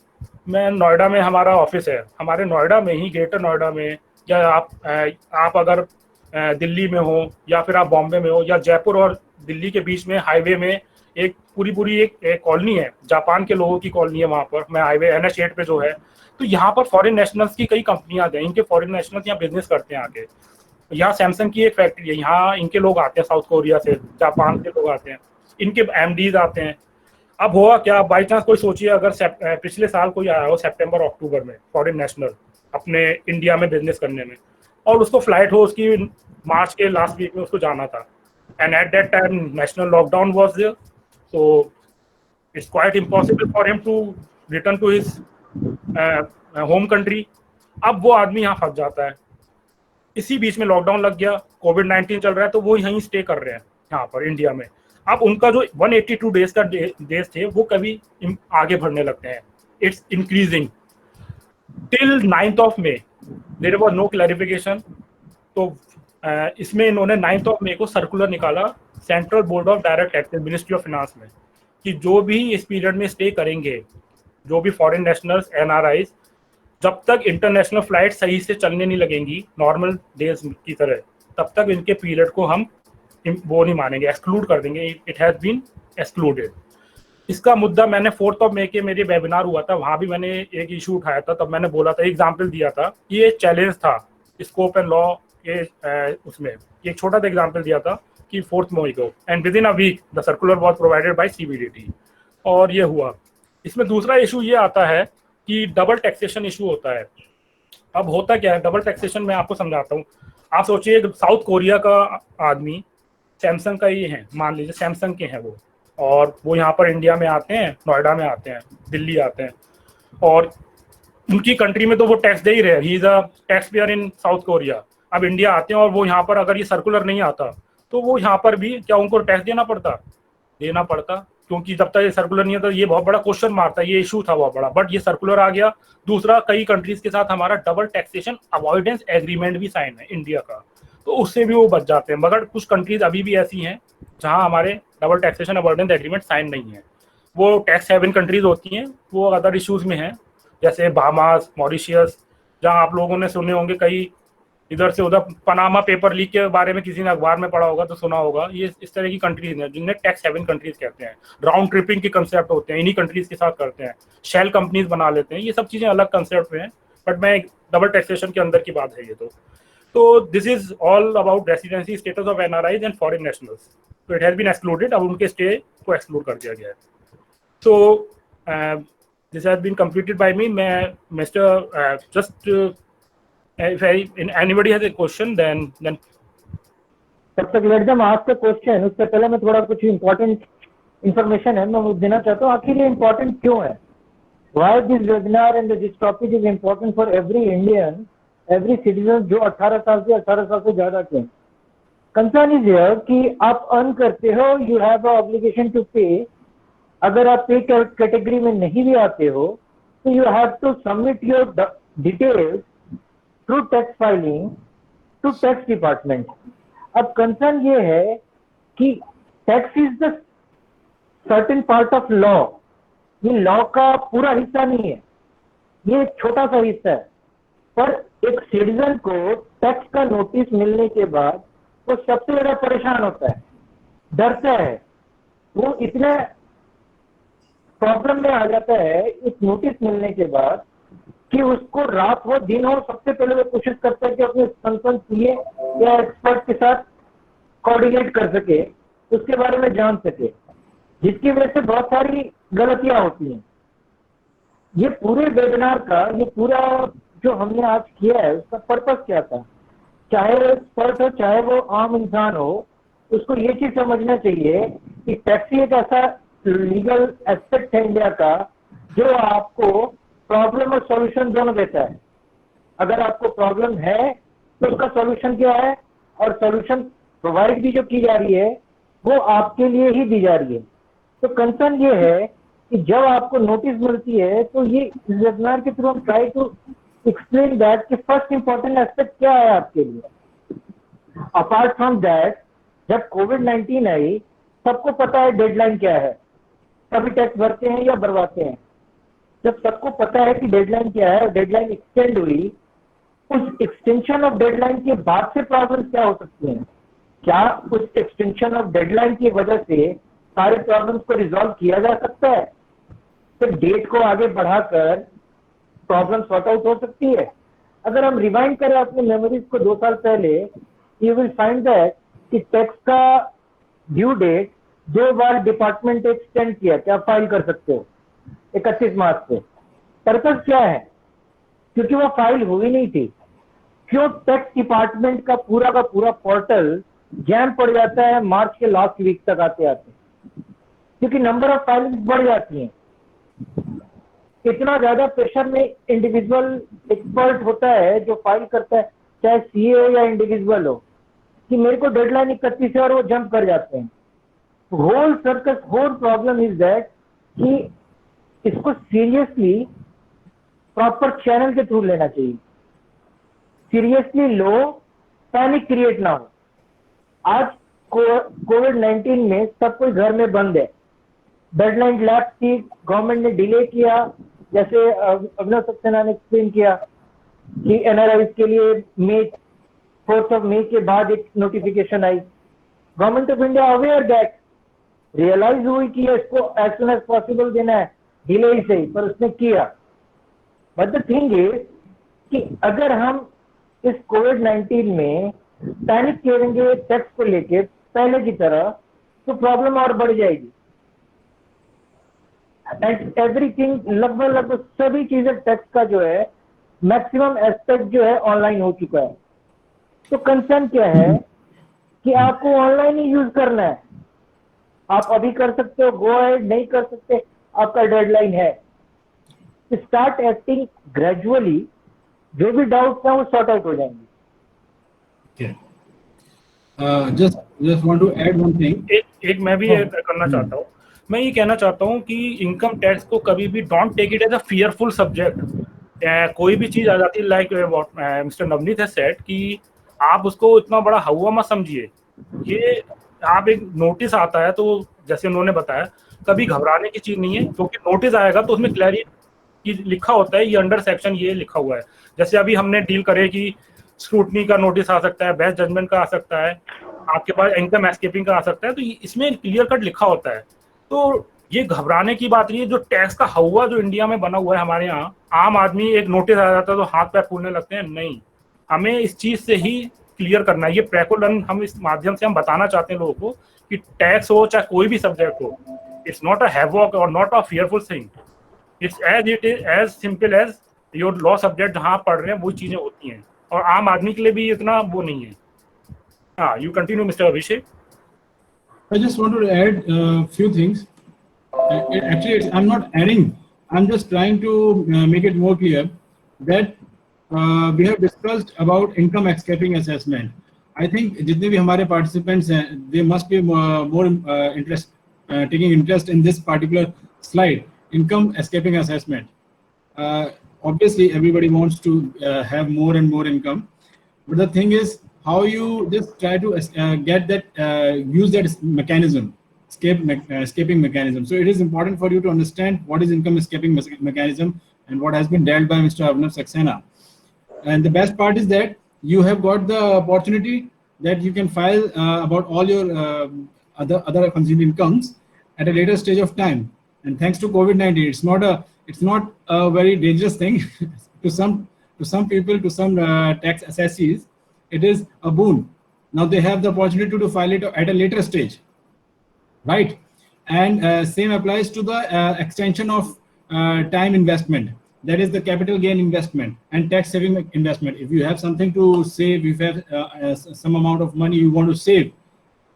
मैं नोएडा में, हमारा ऑफिस है, हमारे नोएडा में ही, ग्रेटर नोएडा में, या आप अगर दिल्ली में हो या फिर आप बॉम्बे में हो या जयपुर और दिल्ली के बीच में हाईवे में एक पूरी एक कॉलोनी है, जापान के लोगों की कॉलोनी है वहाँ पर, मैं हाईवे NH 8 पे जो है। तो यहाँ पर फॉरेन नेशनल्स की कई कंपनियां हैं, इनके फॉरेन नेशनल्स यहाँ बिजनेस करते हैं आके। यहाँ सैमसंग की एक फैक्ट्री है, यहाँ इनके लोग आते हैं, साउथ कोरिया से, जापान के लोग आते हैं, इनके MDs आते हैं। अब हुआ क्या, बाई चांस कोई सोचिए अगर पिछले साल कोई आया हो सितंबर अक्टूबर में फॉरेन नेशनल अपने इंडिया में बिजनेस करने में, और उसको फ्लाइट हो उसकी मार्च के लास्ट वीक में उसको जाना था, and at that time national lockdown was there, so it's quite impossible for him to return to his home country. अब वो आदमी यहाँ फंस जाता है, इसी बीच में लॉकडाउन लग गया, कोविड-19 चल रहा है, तो वो यहीं स्टे कर रहे हैं यहाँ पर इंडिया में। अब उनका जो 182 डेज का डेज थे वो कभी आगे बढ़ने लगते हैं, it's increasing till 9th of May there was no clarification. तो इसमें इन्होंने 9th of May को सर्कुलर निकाला central board of direct taxes, ministry of finance में, कि जो भी इस पीरियड में स्टे करेंगे, जो भी फॉरेन नेशनल्स NRIs, जब तक इंटरनेशनल फ्लाइट सही से चलने नहीं लगेंगी नॉर्मल डेज की तरह, तब तक इनके पीरियड को हम वो नहीं मानेंगे, एक्सक्लूड कर देंगे। It has been excluded. इसका मुद्दा मैंने 4th of May के मेरे वेबिनार हुआ था, वहां भी मैंने एक इशू उठाया था, तब मैंने बोला था, एग्जाम्पल दिया था, ये चैलेंज था स्कोप एंड लॉ के उसमें एक छोटा सा एग्जाम्पल दिया था कि 4th May को, and within a week the circular was provided by CBDT, और ये हुआ। इसमें दूसरा इशू ये आता है कि डबल टैक्सेशन इशू होता है। अब होता क्या है डबल टैक्सेशन, मैं आपको समझाता हूँ। आप सोचिए साउथ कोरिया का आदमी सैमसंग का ही है, मान लीजिए सैमसंग के हैं वो, और वो यहाँ पर इंडिया में आते हैं, नोएडा में आते हैं, दिल्ली आते हैं, और उनकी कंट्री में तो वो टैक्स दे ही रहे, he is a tax payer in south Korea. अब इंडिया आते हैं और वो यहाँ पर अगर ये सर्कुलर नहीं आता तो वो यहाँ पर भी क्या उनको टैक्स देना पड़ता, क्योंकि जब तक ये सर्कुलर नहीं आता, ये बहुत बड़ा क्वेश्चन मारता है, ये इशू था बहुत बड़ा, बट ये सर्कुलर आ गया। दूसरा, कई कंट्रीज के साथ हमारा डबल टैक्सेशन अवॉइडेंस एग्रीमेंट भी साइन है इंडिया का, तो उससे भी वो बच जाते हैं। मगर कुछ कंट्रीज अभी भी ऐसी हैं जहां हमारे double taxation avoidance agreement sign नहीं है, वो टैक्स हेवन कंट्रीज होती हैं, वो अदर इश्यूज में हैं, जैसे बहामास, मॉरिशियस, जहां आप लोगों ने सुने होंगे कई इधर से उधर, पनामा पेपर लीक के बारे में किसी ने अखबार में पढ़ा होगा तो सुना होगा। ये इस तरह की कंट्रीज हैं जिन्हें टैक्स हेवन कंट्रीज कहते हैं। राउंड ट्रिपिंग के कंसेप्ट होते हैं, इन्हीं कंट्रीज के साथ करते हैं, शेल कंपनीज बना लेते हैं, ये सब चीजें अलग कंसेप्ट हैं, बट मैं डबल टैक्सेशन के अंदर की बात है ये। तो this is all about residency status of NRIs and foreign nationals. तो इट हैज बीन एक्सक्लूडेड, अब उनके स्टे को एक्सक्लूड कर दिया गया है। So this has been completed by me. मैं Mr. Just if anybody has a question, then तब तक let them ask the question. उससे पहले मैं थोड़ा कुछ इम्पोर्टेंट इन्फॉर्मेशन है मैं देना चाहता हूँ। आखिर ये इम्पोर्टेंट क्यों है? Why this webinar and this topic is important for every Indian, every citizen जो 18 साल से ज्यादा के। कंसर्न इज हियर कि आप अर्न करते हो, you have a obligation to pay. अगर आप पे कैटेगरी में नहीं भी आते हो तो you have to submit your details through tax filing to tax department. अब कंसर्न ये है कि tax is the certain part of law. ये लॉ का पूरा हिस्सा नहीं है, ये एक छोटा सा हिस्सा है। पर एक सिटीजन को टैक्स का नोटिस मिलने के बाद वो सबसे ज्यादा परेशान होता है, डरता है, वो इतने प्रॉब्लम में आ जाता है इस नोटिस मिलने के बाद कि उसको रात हो दिन हो सबसे पहले वो कोशिश करता है कि अपने कंसर्न सीए या एक्सपर्ट के साथ कोऑर्डिनेट कर सके, उसके बारे में जान सके, जिसकी वजह से बहुत सारी गलतियां होती हैं। ये पूरे वेबिनार का ये पूरा जो हमने आज किया है उसका पर्पस क्या था? चाहे वो एक्सपर्ट हो चाहे वो आम इंसान हो, उसको ये चीज समझना चाहिए कि टैक्स एक ऐसा लीगल एस्पेक्ट है इंडिया का जो आपको प्रॉब्लम और सॉल्यूशन दोनों देता है। अगर आपको प्रॉब्लम है तो उसका सॉल्यूशन क्या है, और सॉल्यूशन प्रोवाइड भी जो की जा रही है वो आपके लिए ही दी जा रही है। तो कंसर्न ये है कि जब आपको नोटिस मिलती है तो ये वेबिनार के थ्रू हम ट्राई टू एक्सप्लेन दैट कि फर्स्ट इंपॉर्टेंट एस्पेक्ट क्या है आपके लिए। अपार्ट फ्रॉम दैट, जब कोविड-19 आई सबको पता है डेडलाइन क्या है, सभी टैक्स भरते हैं या भरवाते हैं। जब सबको पता है कि डेडलाइन क्या है, डेडलाइन एक्सटेंड हुई, उस एक्सटेंशन ऑफ डेडलाइन के बाद से प्रॉब्लम क्या हो सकती हैं? क्या उस एक्सटेंशन ऑफ डेडलाइन की वजह से सारे प्रॉब्लम्स को रिजॉल्व किया जा सकता है? तो डेट को आगे बढ़ाकर प्रॉब्लम सॉर्ट आउट हो सकती है। अगर हम रिवाइंड करें अपने मेमोरीज को 2 साल पहले, यू विल फाइंड दैट कि टैक्स का ड्यू डेट 2 बार डिपार्टमेंट एक्सटेंड किया कि आप फाइल कर सकते हो 31 मार्च से। पर्पस क्या है? क्योंकि वो फाइल हुई नहीं थी। क्यों टैक्स डिपार्टमेंट का पूरा पोर्टल जैम पड़ जाता है मार्च के लास्ट वीक तक आते आते? क्योंकि नंबर ऑफ फाइलिंग बढ़ जाती हैं। इतना ज्यादा प्रेशर में इंडिविजुअल एक्सपर्ट होता है जो फाइल करता है, चाहे सीए हो या इंडिविजुअल हो, कि मेरे को डेडलाइन 31 है और वो जंप कर जाते हैं। Whole circus, whole problem is that कि इसको सीरियसली प्रॉपर चैनल के थ्रू लेना चाहिए। सीरियसली लो, पैनिक क्रिएट ना हो। आज कोविड-19 में सब कोई घर में बंद है, डेडलाइन लैप्स थी, गवर्नमेंट ने डिले किया, जैसे अभिनव सक्सेना ने एक्सप्लेन किया कि एनआरआई के लिए 4 मई के बाद एक नोटिफिकेशन आई। Government of India aware that, realise हुई कि इसको एज सुन एज पॉसिबल देना है, डिले ही सही, पर उसने किया। बट द थिंग इज कि अगर हम इस कोविड-19 में पैनिक करेंगे टैक्स को लेके पहले की तरह, तो प्रॉब्लम और बढ़ जाएगी। एंड एवरीथिंग, लगभग सभी चीजें टैक्स का जो है मैक्सिमम एस्पेक्ट जो है ऑनलाइन हो चुका है। तो कंसर्न क्या है कि आपको ऑनलाइन ही यूज करना है। आप अभी कर सकते हो, गो अहेड, नहीं कर सकते, आपका डेडलाइन है। स्टार्ट एक्टिंग ग्रेजुअली, जो भी डाउट है वो सॉर्ट आउट हो जाएंगे। just want to add one thing. एक मैं भी ऐड करना चाहता हूँ। मैं ये कहना चाहता हूँ कि इनकम टैक्स को कभी भी don't take it as a fearful subject. कोई भी चीज आ जाती है, like mister Navneet has said, कि आप उसको इतना बड़ा हवा मत समझिए। ये आप एक नोटिस आता है तो जैसे उन्होंने बताया, कभी घबराने की चीज नहीं है, क्योंकि नोटिस आएगा तो उसमें क्लैरिटी लिखा होता है, ये अंडर सेक्शन ये लिखा हुआ है। जैसे अभी हमने डील करे कि स्क्रूटनी का नोटिस आ सकता है, बेस्ट जजमेंट का आ सकता है, आपके पास इनकम एस्केपिंग का आ सकता है, तो इसमें क्लियर कट लिखा होता है। तो ये घबराने की बात नहीं है। जो टैक्स का हवा जो इंडिया में बना हुआ है हमारे यहाँ, आम आदमी एक नोटिस आ जाता है तो हाथ पैर फूलने लगते हैं। नहीं, हमें इस चीज से ही क्लियर करना है। ये प्रेकोलन हम इस माध्यम से हम बताना चाहते हैं लोगों को कि टैक्स हो चाहे कोई भी सब्जेक्ट हो, इट्स नॉट अ हैवॉक और not a fearful thing. It's it is as simple as your law subject जहाँ आप पढ़ रहे हैं वो चीजें होती हैं, और आम आदमी के लिए भी इतना वो नहीं है। हाँ, you continue mister Abhishek. I just want to add a few things. Actually, I'm not adding. I'm just trying to make it more clear that we have discussed about income escaping assessment. I think जितने भी हमारे participants हैं, they must be more taking interest in this particular slide, income escaping assessment. Obviously, everybody wants to have more and more income, but the thing is, how you just try to get that, use that mechanism, escaping mechanism. So it is important for you to understand what is income escaping mechanism and what has been dealt by Mr. Abhinav Saxena. And the best part is that you have got the opportunity that you can file about all your other consumed incomes at a later stage of time. And thanks to COVID-19, it's not a very dangerous thing to some people, to some tax assessees. It is a boon. Now they have the opportunity to file it at a later stage, right? And same applies to the extension of time investment. That is the capital gain investment and tax saving investment. If you have something to save, if you have some amount of money you want to save,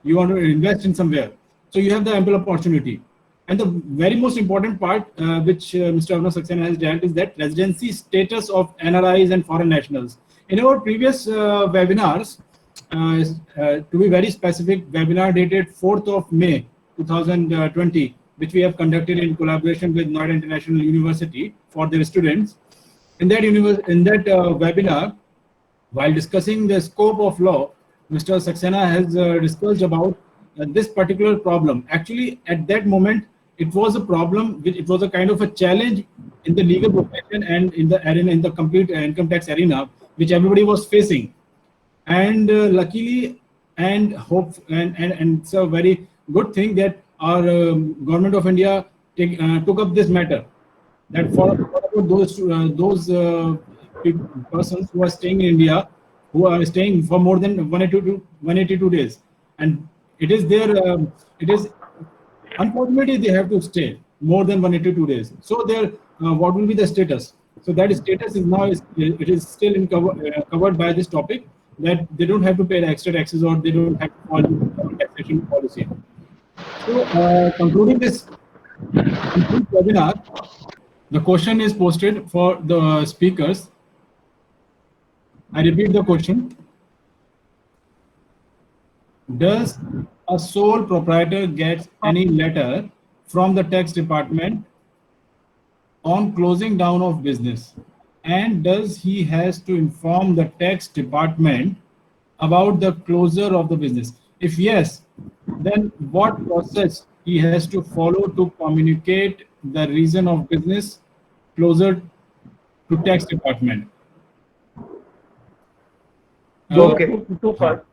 you want to invest in somewhere, so you have the ample opportunity. And the very most important part, which Mr. Abhinav Saxena has dealt, is that residency status of NRIs and foreign nationals. In our previous webinars, to be very specific, webinar dated 4th of May 2020, which we have conducted in collaboration with Noida International University for their students. In that webinar, while discussing the scope of law, Mr. Saxena has discussed about this particular problem. Actually, at that moment, it was a problem, it was a kind of a challenge in the legal profession and in the arena, in the complete income tax arena, which everybody was facing. And luckily, and hope, and it's a very good thing that our government of India took up this matter. That for those persons who are staying in India, who are staying for more than 182 days, and it is their it is unfortunately they have to stay more than 182 days. So their what will be the status? So that status is now it is still covered by this topic, that they don't have to pay the extra taxes or they don't have to follow taxation policy. So concluding this webinar, the question is posted for the speakers. I repeat the question. Does a sole proprietor get any letter from the tax department on closing down of business? And does he has to inform the tax department about the closure of the business? If yes, then what process he has to follow to communicate the reason of business closure to tax department? two parts.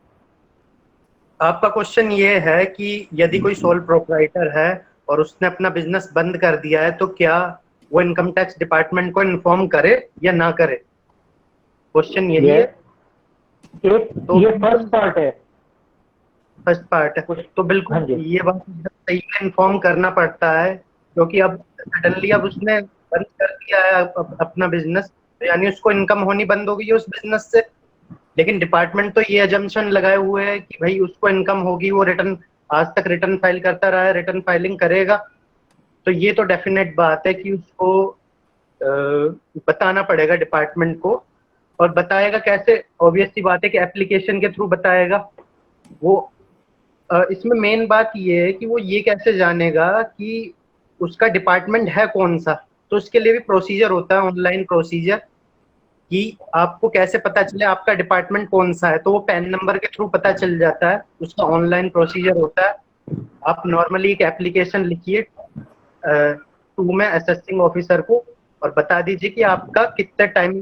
आपका question ये है कि यदि कोई sole proprietor है और उसने अपना बिजनेस बंद कर दिया है तो क्या वो इनकम टैक्स डिपार्टमेंट को इन्फॉर्म करे या ना करे? क्वेश्चन यही है। तो ये फर्स्ट पार्ट है। फर्स्ट पार्ट है तो बिल्कुल ये बात सही है, इन्फॉर्म करना पड़ता है, क्योंकि अब सडनली अब उसने बंद कर दिया है अपना बिजनेस, यानी उसको इनकम होनी बंद हो गई है उस बिजनेस से। लेकिन डिपार्टमेंट तो ये अजम्पशन लगाए हुए है कि भाई उसको इनकम होगी, वो रिटर्न आज तक रिटर्न फाइल करता रहा है, रिटर्न फाइलिंग करेगा, तो ये तो डेफिनेट बात है कि उसको बताना पड़ेगा डिपार्टमेंट को। और बताएगा कैसे? ऑब्वियस सी बात है कि एप्लीकेशन के थ्रू बताएगा। वो इसमें मेन बात ये है कि वो ये कैसे जानेगा कि उसका डिपार्टमेंट है कौन सा, तो उसके लिए भी प्रोसीजर होता है, ऑनलाइन प्रोसीजर, कि आपको कैसे पता चले आपका डिपार्टमेंट कौन सा है। तो वो पैन नंबर के थ्रू पता चल जाता है, उसका ऑनलाइन प्रोसीजर होता है। आप नॉर्मली एक एप्लीकेशन लिखिए टू में असेसिंग ऑफिसर को और बता दीजिए कि आपका कितने टाइम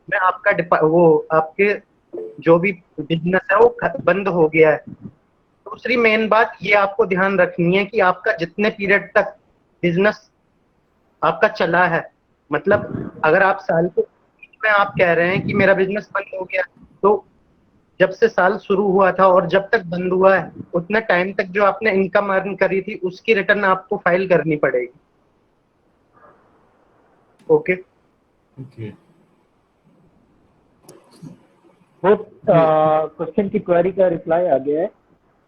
में आपका वो आपके जो भी बिजनेस है वो बंद हो गया है। दूसरी मेन बात ये आपको ध्यान रखनी है कि आपका जितने पीरियड तक बिजनेस आपका चला है, मतलब अगर आप साल के में आप कह रहे हैं कि मेरा बिजनेस बंद हो गया, तो जब से साल शुरू हुआ था और जब तक बंद हुआ है उतने टाइम तक जो आपने इनकम अर्न करी थी उसकी रिटर्न आपको फाइल करनी पड़ेगी। Okay okay. वो क्वेश्चन की क्वेरी का रिप्लाई आ गया है।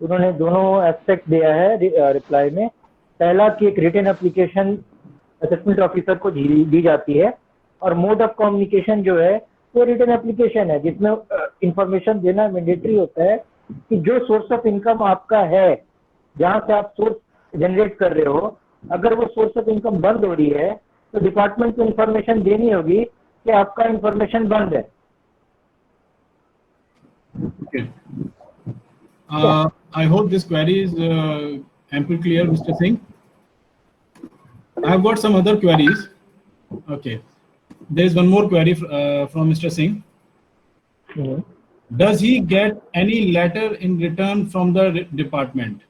उन्होंने दोनों एस्पेक्ट दिया है रिप्लाई में। पहला कि एक रिटन एप्लीकेशन असेसमेंट ऑफिसर को दी जाती है और मोड ऑफ कम्युनिकेशन जो है वो रिटन एप्लीकेशन है, जिसमें इंफॉर्मेशन देना मैंडेटरी होता है कि जो सोर्स ऑफ इनकम आपका है, जहां से आप सोर्स जनरेट कर रहे हो, अगर वो सोर्स ऑफ इनकम बंद हो रही है तो डिपार्टमेंट को इंफॉर्मेशन देनी होगी कि आपका इंफॉर्मेशन बंद है। Okay. I hope this query is ample clear, Mr. Singh. I have got some other queries. Okay. There is one more query from Mr. Singh. Mm-hmm. Does he get any letter in return from the department?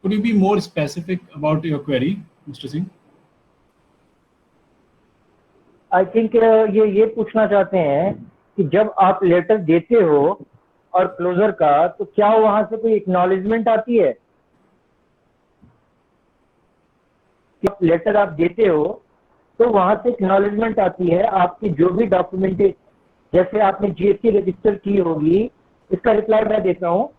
Could you be more specific about your query, Mr. Singh? I think ये पूछना चाहते हैं कि जब आप letter देते हो और क्लोजर का, तो क्या वहां से कोई एक्नॉलेजमेंट आती है? लेटर आप देते हो तो वहां से एक्नॉलेजमेंट आती है आपकी जो भी डॉक्यूमेंटेशन, जैसे आपने जीएसटी रजिस्टर की होगी, इसका रिप्लाई मैं देता हूँ,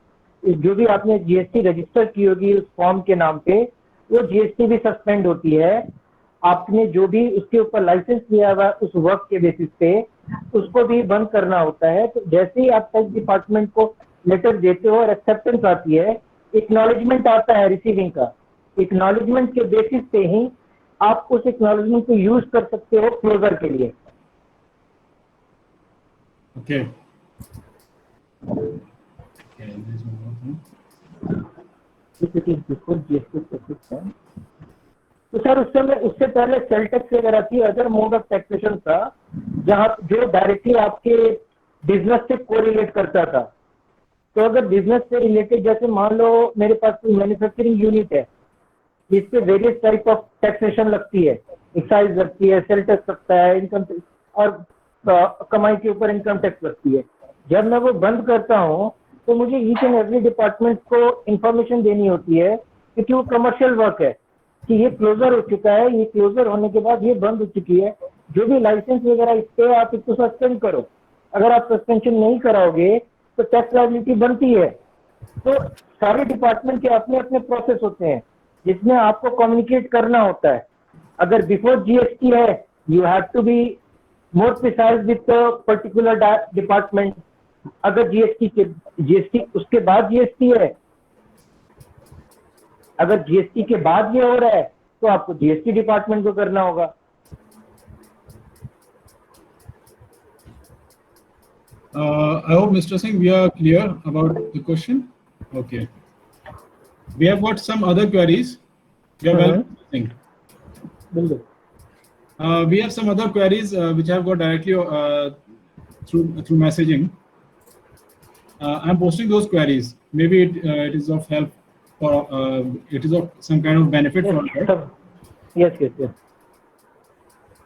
जो भी आपने जीएसटी रजिस्टर की होगी उस फॉर्म के नाम पे, वो जीएसटी भी सस्पेंड होती है। आपने जो भी उसके ऊपर लाइसेंस लिया हुआ उस वर्क के बेसिस पे, उसको भी बंद करना होता है। तो जैसे ही आप टैक्स डिपार्टमेंट को लेटर देते हो और एक्सेप्टेंस आती है, एक्नॉलेजमेंट आता है रिसीविंग का, एक्नॉलेजमेंट के बेसिस पे ही आप उस एक्नॉलेजमेंट को यूज कर सकते हो क्लोजर के लिए। Okay. Okay, there's one more thing. If it is before GST process time, तो सर उससे पहले सेल टैक्स वगैरह थी, अदर मोड ऑफ टैक्सेशन था, जहाँ जो डायरेक्टली आपके बिजनेस से कोरिलेट करता था। तो अगर बिजनेस से रिलेटेड, जैसे मान लो मेरे पास कोई मैन्युफैक्चरिंग यूनिट है, इस पे वेरियस टाइप ऑफ टैक्सेशन लगती है, एक्साइज लगती है, सेल टैक्स लगता है, इनकम और कमाई के ऊपर इनकम टैक्स लगती है। जब मैं वो बंद करता हूँ तो मुझे ईच एंड एवरी डिपार्टमेंट को इंफॉर्मेशन देनी होती है, क्योंकि वो कमर्शियल वर्क है कि ये क्लोजर हो चुका है, ये क्लोजर होने के बाद ये बंद हो चुकी है, जो भी लाइसेंस वगैरह इस पे आप इसको सस्पेंड करो। अगर आप सस्पेंशन नहीं कराओगे तो टैक्स लायबिलिटी बनती है। तो सारे डिपार्टमेंट के अपने अपने प्रोसेस होते हैं जिसमें आपको कम्युनिकेट करना होता है। अगर बिफोर जीएसटी है, you have to be more precise with particular department. अगर जीएसटी उसके बाद जीएसटी है, अगर जीएसटी के बाद ये हो रहा है तो आपको जीएसटी डिपार्टमेंट को करना होगा। I hope, Mr. Singh, we are clear about the question. Okay. We have got some other queries. We are well, Singh. We have some other queries which I have got directly through messaging. I'm posting those queries. Maybe it is of help or it is of some kind of benefit for you. Yes.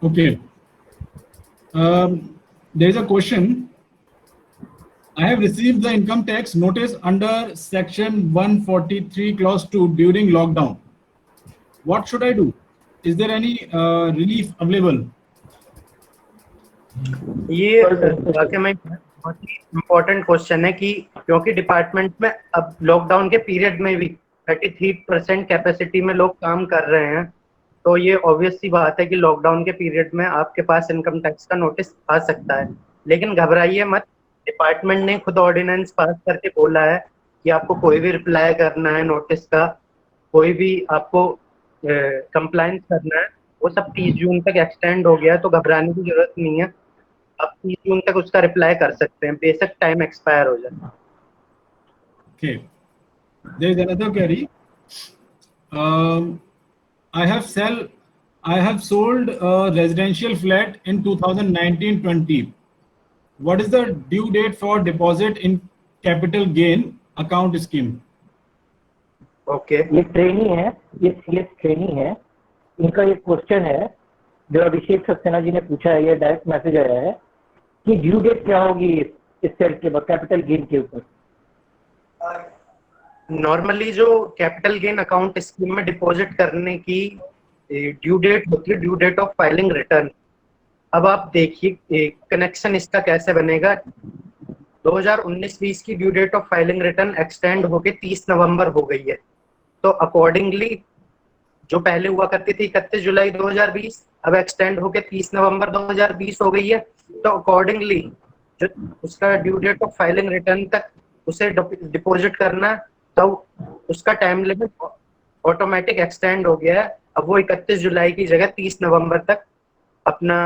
Okay. There is a question. I have received the income tax notice under section 143 clause 2 during lockdown. What should I do? Is there any relief available? ये वाकई में बहुत ही important question है कि क्योंकि department में अब lockdown के पीरियड में भी 33% कैपेसिटी में लोग काम कर रहे हैं, तो ये ऑब्वियस सी बात है कि लॉकडाउन के पीरियड में आपके पास इनकम टैक्स का नोटिस आ सकता है। लेकिन घबराइए मत, डिपार्टमेंट ने खुद ऑर्डिनेंस पास करके बोला है कि आपको कोई भी रिप्लाई करना है नोटिस का, कोई भी आपको कंप्लायंस करना है, वो सब 30 जून तक एक्सटेंड हो गया है, तो घबराने की जरूरत नहीं है। आप 30 जून तक उसका रिप्लाई कर सकते हैं, बेशक टाइम एक्सपायर हो जाए। Okay. There is another query. I have sold a residential flat in 2019-20. What is the due date for deposit in capital gain account scheme? Okay ये ट्रेनी है, ये सीएस ट्रेनी है। इनका एक क्वेश्चन है जो अभिषेक सक्सेना जी ने पूछा है, ये डायरेक्ट मैसेज आया है कि ड्यू डेट क्या होगी इस सेल के बाद कैपिटल गेन के ऊपर। नॉर्मली जो कैपिटल गेन अकाउंट स्कीम में डिपॉजिट करने की ड्यू डेट होती है due date of filing return. अब आप देखिए कनेक्शन इसका कैसे बनेगा। 2019-20 की due date of filing return extend होके 30 नवंबर हो गई है, तो अकॉर्डिंगली जो पहले हुआ करती थी 31 जुलाई 2020, अब एक्सटेंड होके 30 नवंबर 2020 हो गई है। तो अकॉर्डिंगली जो उसका due date of filing return तक उसे डिपॉजिट करना, तो उसका टाइम लिमिट ऑटोमेटिक एक्सटेंड हो गया है। अब वो 31 जुलाई की जगह 30 नवंबर तक अपना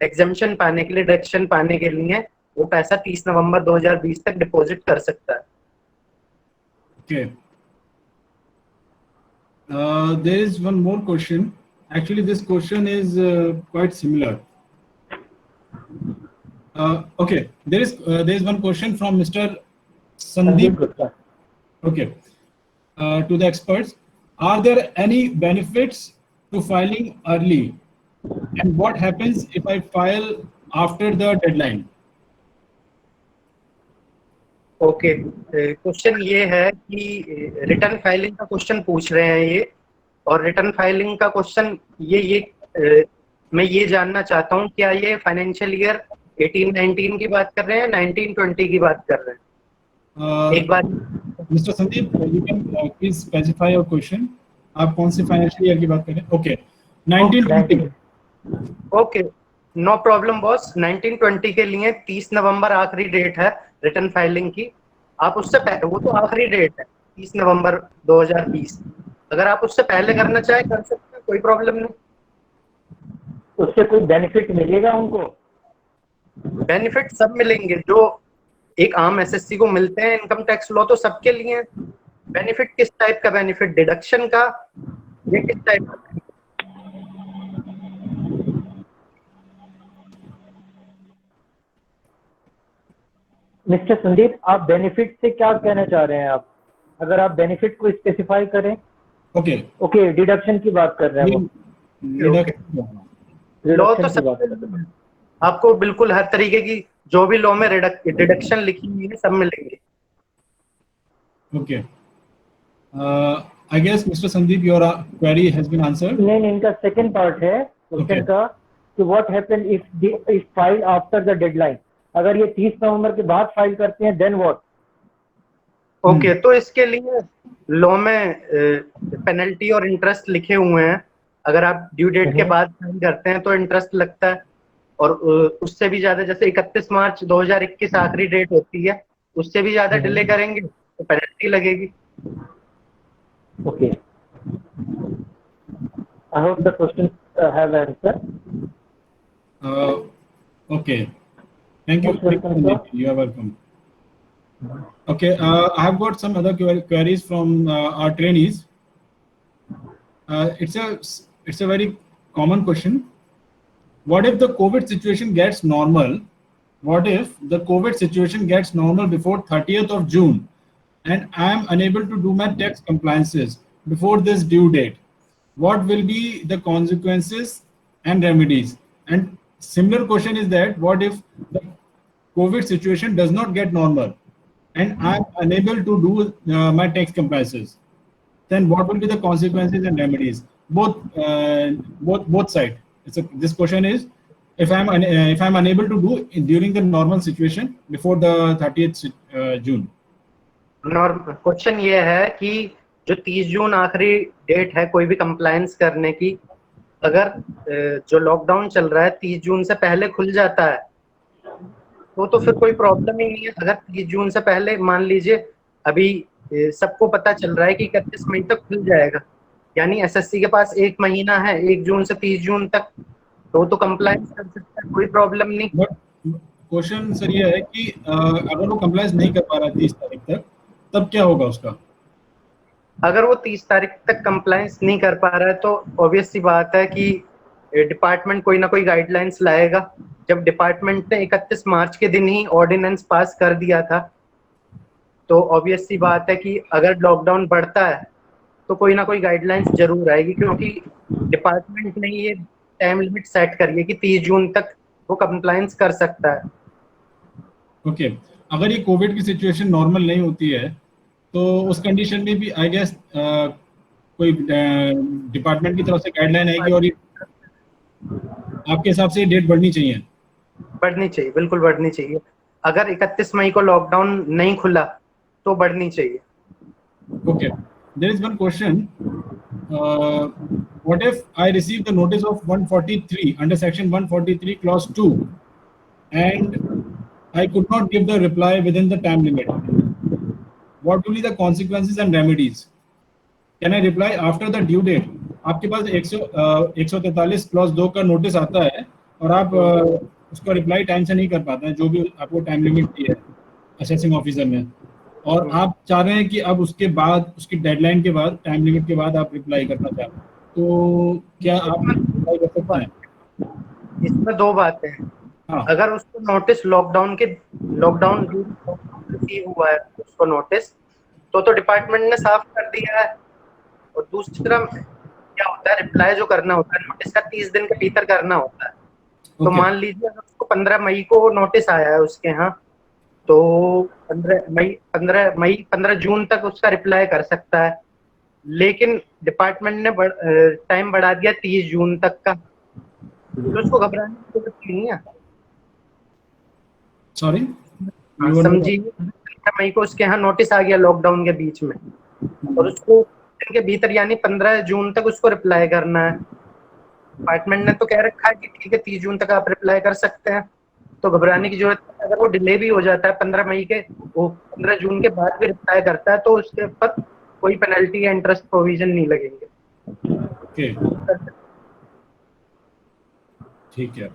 एग्जेम्पशन पाने के लिए, डिडक्शन पाने के लिए वो पैसा 30 नवंबर 2020 तक डिपॉजिट कर सकता है। Okay. There is one more question. Actually, this question is quite similar. Okay, there is one question from Mr. Sandeep Gupta. Okay, to the experts, are there any benefits to filing early, and what happens if I file after the deadline? Okay, question ये है कि return filing का question पूछ रहे हैं ये, और return filing का क्वेश्चन मैं ये जानना चाहता हूँ, क्या ये फाइनेंशियल ईयर 18-19 की बात कर रहे हैं, 19-20 की बात कर रहे हैं? एक बार Mr. Sandeep, you can please specify your question. आप कौन से फाइनेंशियल ईयर की बात कर रहे हैं? Okay, 19-20. Okay, no problem boss. 19-20 के लिए 30 नवंबर आखिरी डेट है रिटर्न फाइलिंग की। आप उससे वो तो आखिरी डेट है 30 नवंबर 2020। अगर आप उससे पहले करना चाहे कर सकते हैं, कोई प्रॉब्लम नहीं। उससे कोई बेनिफिट मिलेगा उनको? बेनिफिट सब मिलेंगे जो एक आम एसएससी को मिलते हैं। इनकम टैक्स लॉ तो सबके लिए है। बेनिफिट किस टाइप का बेनिफिट, डिडक्शन का या किस टाइप का? मिस्टर संदीप, आप बेनिफिट से क्या कहना चाह रहे हैं आप? अगर आप बेनिफिट को स्पेसिफाई करें। ओके, ओके, डिडक्शन की बात कर रहे हैं वो, लॉ तो रिडक्शन की बात कर रहे हैं। आपको बिल्कुल हर तरीके की जो भी लॉ में डिडक्शन लिखी हुई है सब मिलेंगे। okay. I guess Mr. Sandeep, your query has been answered. नहीं, इनका सेकंड पार्ट है क्वेश्चन Okay. का कि what happen if file after the deadline. अगर ये 30 नवंबर के बाद फाइल करते हैं देन व्हाट? ओके, तो इसके लिए लॉ में पेनल्टी और इंटरेस्ट लिखे हुए हैं। अगर आप ड्यू डेट के बाद फाइल करते हैं तो इंटरेस्ट लगता है, और उससे भी ज्यादा, जैसे 31 मार्च 2021 आखिरी डेट होती है, उससे भी ज्यादा डिले करेंगे तो पेनल्टी लगेगी। Okay, I hope the question have answer. Okay. Thank you. Most welcome, Sandeep. sir. You are welcome. Okay. I have got some other queries from our trainees. It's a very common question. What if the COVID situation gets normal? What if the COVID situation gets normal before 30th of June and I am unable to do my tax compliances before this due date? What will be the consequences and remedies? And similar question is that what if the COVID situation does not get normal and I am unable to do my tax compliances? Then what will be the consequences and remedies? Both side. This question is if I'm unable to do during the normal situation before the 30th June. Question ये है कि जो 30 जून आखिरी date है कोई भी compliance करने की, अगर जो लॉकडाउन चल रहा है 30 जून से पहले खुल जाता है तो फिर कोई प्रॉब्लम ही नहीं है। अगर 30 जून से पहले, मान लीजिए अभी सबको पता चल रहा है कि 31 मई तक खुल जाएगा, यानी एसएससी के पास 1 महीना है 1 जून से 30 जून तक, तो कंप्लायंस कर सकता है, कोई प्रॉब्लम नहीं। बट क्वेश्चन सर ये है कि अगर वो कंप्लायंस नहीं कर पा रहा है 30 तारीख तक, तब क्या होगा उसका? अगर वो 30 तारीख तक कंप्लायंस नहीं कर पा रहा है तो ऑब्वियस सी बात है कि डिपार्टमेंट कोई ना कोई गाइडलाइंस लाएगा। जब डिपार्टमेंट ने 31 मार्च के दिन ही ऑर्डिनेंस पास कर दिया था, तो ऑब्वियस सी बात है कि अगर लॉकडाउन बढ़ता है तो कोई ना कोई गाइडलाइंस जरूर आएगी, क्योंकि डिपार्टमेंट ने ये टाइम लिमिट सेट करी है कि 30 जून तक वो कंप्लायंस कर सकता है। ओके, अगर ये कोविड की सिचुएशन नॉर्मल नहीं होती है तो उस कंडीशन में भी आई गेस कोई डिपार्टमेंट की तरफ से गाइडलाइन आएगी और आपके हिसाब से डेट बढ़नी चाहिए? बढ़नी चाहिए, बिल्कुल बढ़नी चाहिए। अगर 31 मई को लॉकडाउन नहीं खुला तो बढ़नी चाहिए। Okay, there is one question. What if I receive the notice of 143 under section 143 clause 2 and I could not give the reply within the time limit? What will be the consequences and remedies? Can I reply after the due date? आपके पास 143 clause 2 का notice आता है और आप उसका reply time से नहीं कर पाते हैं, जो भी आपको टाइम लिमिट दी है असेसिंग ऑफिसर ने, और आप चाह रहे हैं कि अब उसके बाद, उसकी डेडलाइन के बाद, टाइम लिमिट के बाद आप रिप्लाई करना चाहते हैं, तो क्या आप रिप्लाई कर सकते हैं? इसमें दो बातें हैं। हाँ, अगर उसको नोटिस लॉकडाउन रिसीव हुआ है उसको नोटिस, तो डिपार्टमेंट ने साफ कर दिया है। और दूसरा क्या होता है, रिप्लाई जो करना होता है नोटिस का 30 दिन के भीतर करना होता है। तो मान लीजिए अगर उसको 15 मई को नोटिस आया है उसके यहाँ, तो 15 जून तक उसका रिप्लाई कर सकता है, लेकिन डिपार्टमेंट ने टाइम बढ़ा दिया 30 जून तक का, तो उसको घबराने की जरूरत नहीं है। सॉरी, समझिए 15 मई को उसके यहाँ नोटिस आ गया लॉकडाउन के बीच में, और उसको दिन के भीतर यानी 15 जून तक उसको रिप्लाई करना है। डिपार्टमेंट ने तो कह रखा है कि ठीक है 30 जून तक आप रिप्लाई कर सकते हैं, तो घबराने की जरूरत नहीं। अगर वो डिले भी हो जाता है 15 मई के, वो 15 जून के बाद भी रिप्लाई करता है, तो उसके ऊपर कोई पेनल्टी या इंटरेस्ट प्रोविजन नहीं लगेंगे। ओके, ठीक है।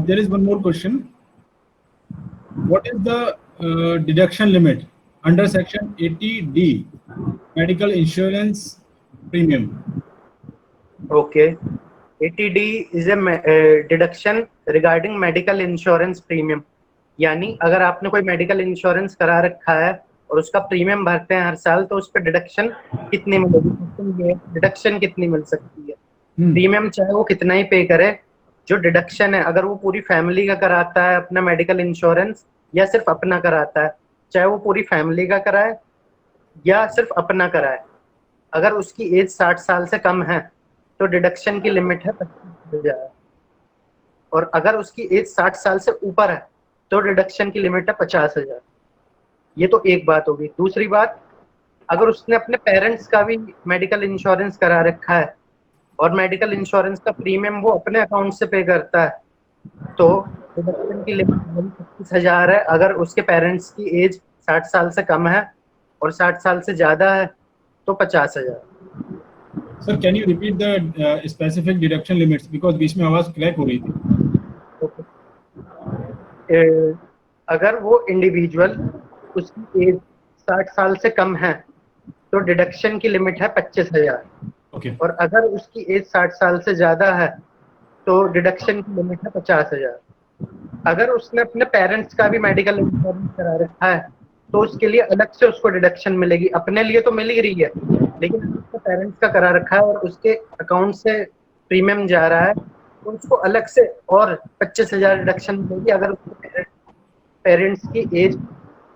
There is one more question. What is the deduction limit under section 80D medical insurance premium? Okay, 80D is a deduction regarding medical insurance premium. यानी अगर आपने कोई मेडिकल इंश्योरेंस करा रखा है और उसका प्रीमियम भरते हैं हर साल, तो उस पर डिडक्शन कितनी मिलेगी, डिडक्शन कितनी मिल सकती है। प्रीमियम चाहे वो कितना ही पे करे, जो डिडक्शन है, अगर वो पूरी फैमिली का कराता है अपना मेडिकल इंश्योरेंस या सिर्फ अपना कराता है, चाहे वो पूरी फैमिली का कराए या सिर्फ अपना कराए, अगर उसकी एज 60 साल से कम है तो डिडक्शन की लिमिट है 25,000, और अगर उसकी एज 60 साल से ऊपर है तो डिडक्शन की लिमिट है 50,000। ये तो एक बात होगी। दूसरी बात, अगर उसने अपने पेरेंट्स का भी मेडिकल इंश्योरेंस करा रखा है और मेडिकल इंश्योरेंस का प्रीमियम वो अपने अकाउंट से पे करता है, तो डिडक्शन की लिमिट 25,000 है अगर उसके पेरेंट्स की एज 60 साल से कम है, और 60 साल से ज्यादा है तो 50,000। Sir can you repeat the specific deduction limits, because बीच में आवाज क्रैक हो रही थी। अगर वो इंडिविजुअल उसकी एज 60 साल से कम है तो डिडक्शन की लिमिट है 25,000, ओके और अगर उसकी एज 60 साल से ज्यादा है तो डिडक्शन की लिमिट है 50,000। अगर उसने अपने पेरेंट्स का भी मेडिकल इंश्योरेंस करा रखा है तो उसके लिए अलग से उसको डिडक्शन मिलेगी। अपने लिए तो मिल ही रही है, लेकिन उसके पेरेंट्स का करा रखा है और उसके अकाउंट से प्रीमियम जा रहा है तो उसको अलग से और 25,000 डिडक्शन मिलेगी। अगर उसके पेरेंट्स की एज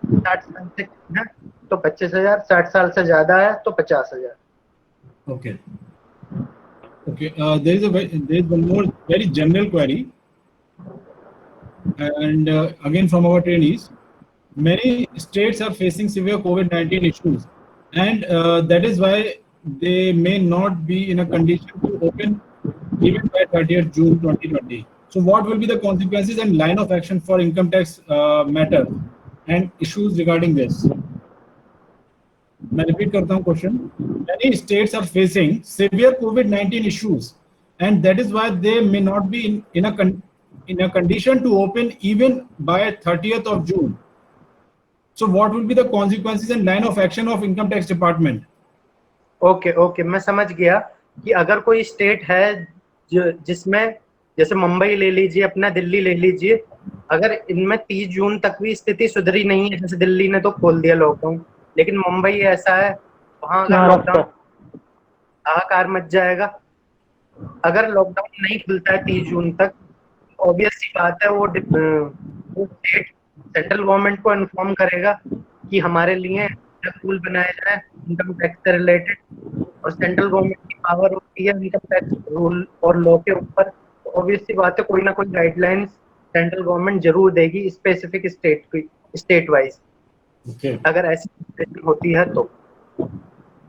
60 साल से कम है तो 25,000, 60 साल से ज्यादा है तो 50,000। Okay. Okay. There is one more very general query, and again from our trainees. Many states are facing severe COVID-19 issues, and that is why they may not be in a condition to open even by 30th June 2020. So, what will be the consequences and line of action for income tax matter and issues regarding this? मैं repeat करता हूं question. Many states are facing severe COVID-19 issues, and that is why they may not be in a condition to open even by 30th of June. So, what will be the consequences and line of action of Income Tax Department? Okay, मैं समझ गया कि अगर कोई state है जिसमें, जैसे मुंबई ले लीजिए, अपना दिल्ली ले लीजिए, अगर इनमें 30 जून तक भी स्थिति सुधरी नहीं है, जैसे दिल्ली ने तो खोल दिया लॉकडाउन, लेकिन मुंबई ऐसा है वहां अगर लॉकडाउन हाहाकार मच जाएगा। अगर लॉकडाउन नहीं खुलता है 30 जून तक, ऑब्वियस सी बात है वो स्टेट सेंट्रल गवर्नमेंट को इन्फॉर्म करेगा कि हमारे लिए रूल बनाया जाए इनकम टैक्स से रिलेटेड, और सेंट्रल गवर्नमेंट की पावर होती है इनकम टैक्स रूल और लॉ के ऊपर। तो ऑब्वियस सी बात है कोई ना कोई गाइडलाइंस सेंट्रल गवर्नमेंट जरूर देगी स्पेसिफिक स्टेट वाइज। Okay. अगर ऐसी सिचुएशन होती है तो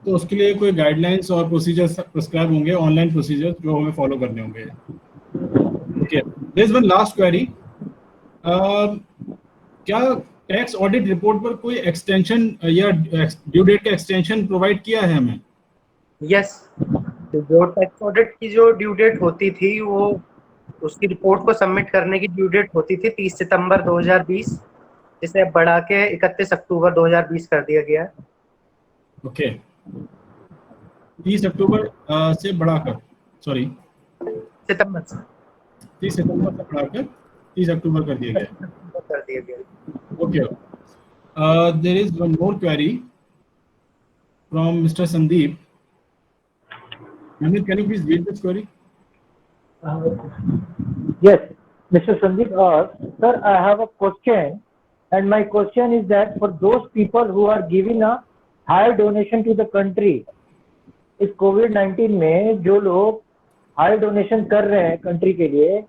उसके लिए कोई गाइडलाइंस और प्रोसीजर्स प्रिस्क्राइब होंगे, ऑनलाइन प्रोसीजर्स जो हमें फॉलो करने होंगे। Okay, there is one last query. क्या टैक्स ऑडिट रिपोर्ट पर कोई एक्सटेंशन या ड्यू डेट का एक्सटेंशन प्रोवाइड किया है हमें? यस, जो टैक्स ऑडिट की जो ड्यू डेट होती थी, वो उसकी रिपोर्ट को सबमिट करने की ड्यू डेट होती थी 30 सितंबर 2020, जिसे बढ़ा के 31 अक्टूबर 2020 कर दिया गया है। ओके, 30 अक्टूबर से बढ़ाकर, सॉरी सितंबर से 30 सितंबर से बढ़ाकर 30 अक्टूबर कर दिया गया। Okay, there is one more query from mister Sandeep. Can you please read this query? Yes, Mr. Sandeep asked, sir, I have a question, and my question is that for those people who are giving a high donation to the country, इस COVID-19 में जो लोग high donation कर रहे हैं country के लिए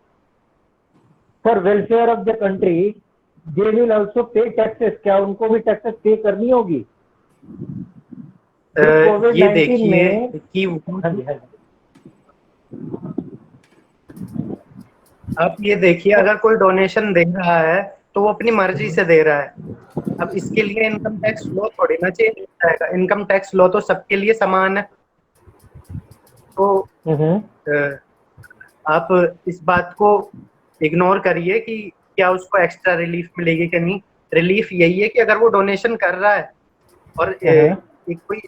for welfare of the country, they will also पे टैक्सेस। क्या उनको भी टैक्सेस पे करनी होगी? ये देखिए कि आप ये देखिए, अगर कोई डोनेशन दे रहा है तो वो अपनी मर्जी से दे रहा है। अब इसके लिए इनकम टैक्स लॉ थोड़ी ना चेंज हो जाएगा। इनकम टैक्स लॉ तो सबके लिए समान है। तो आप इस बात को इग्नोर करिए कि क्या उसको एक्स्ट्रा रिलीफ मिलेगी कि नहीं। रिलीफ यही है कि अगर वो डोनेशन कर रहा है और एक कोई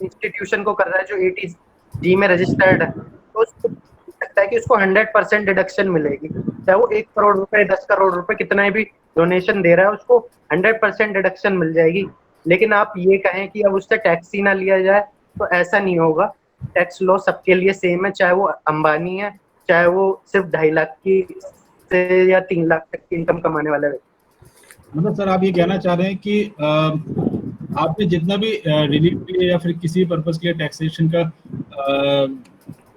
इंस्टीट्यूशन को कर रहा है जो ATG में रजिस्टर्ड है, तो उसको सकता है कि उसको 100% डिडक्शन मिलेगी, चाहे वो 1 करोड़ रुपए, 10 करोड़ रुपए, कितना भी डोनेशन दे रहा है उसको 100% डिडक्शन मिल जाएगी। लेकिन आप ये कहें कि अब उससे टैक्स ही ना लिया जाए, तो ऐसा नहीं होगा। टैक्स लॉ सबके लिए सेम है, चाहे वो अंबानी है, चाहे वो सिर्फ 2.5 लाख की से या 3 लाख तक की इनकम कमाने वाला है। मतलब सर आप ये कहना चाह रहे हैं कि आपने जितना भी रिलीफ के लिए या फिर किसी पर्पस के लिए टैक्सेशन का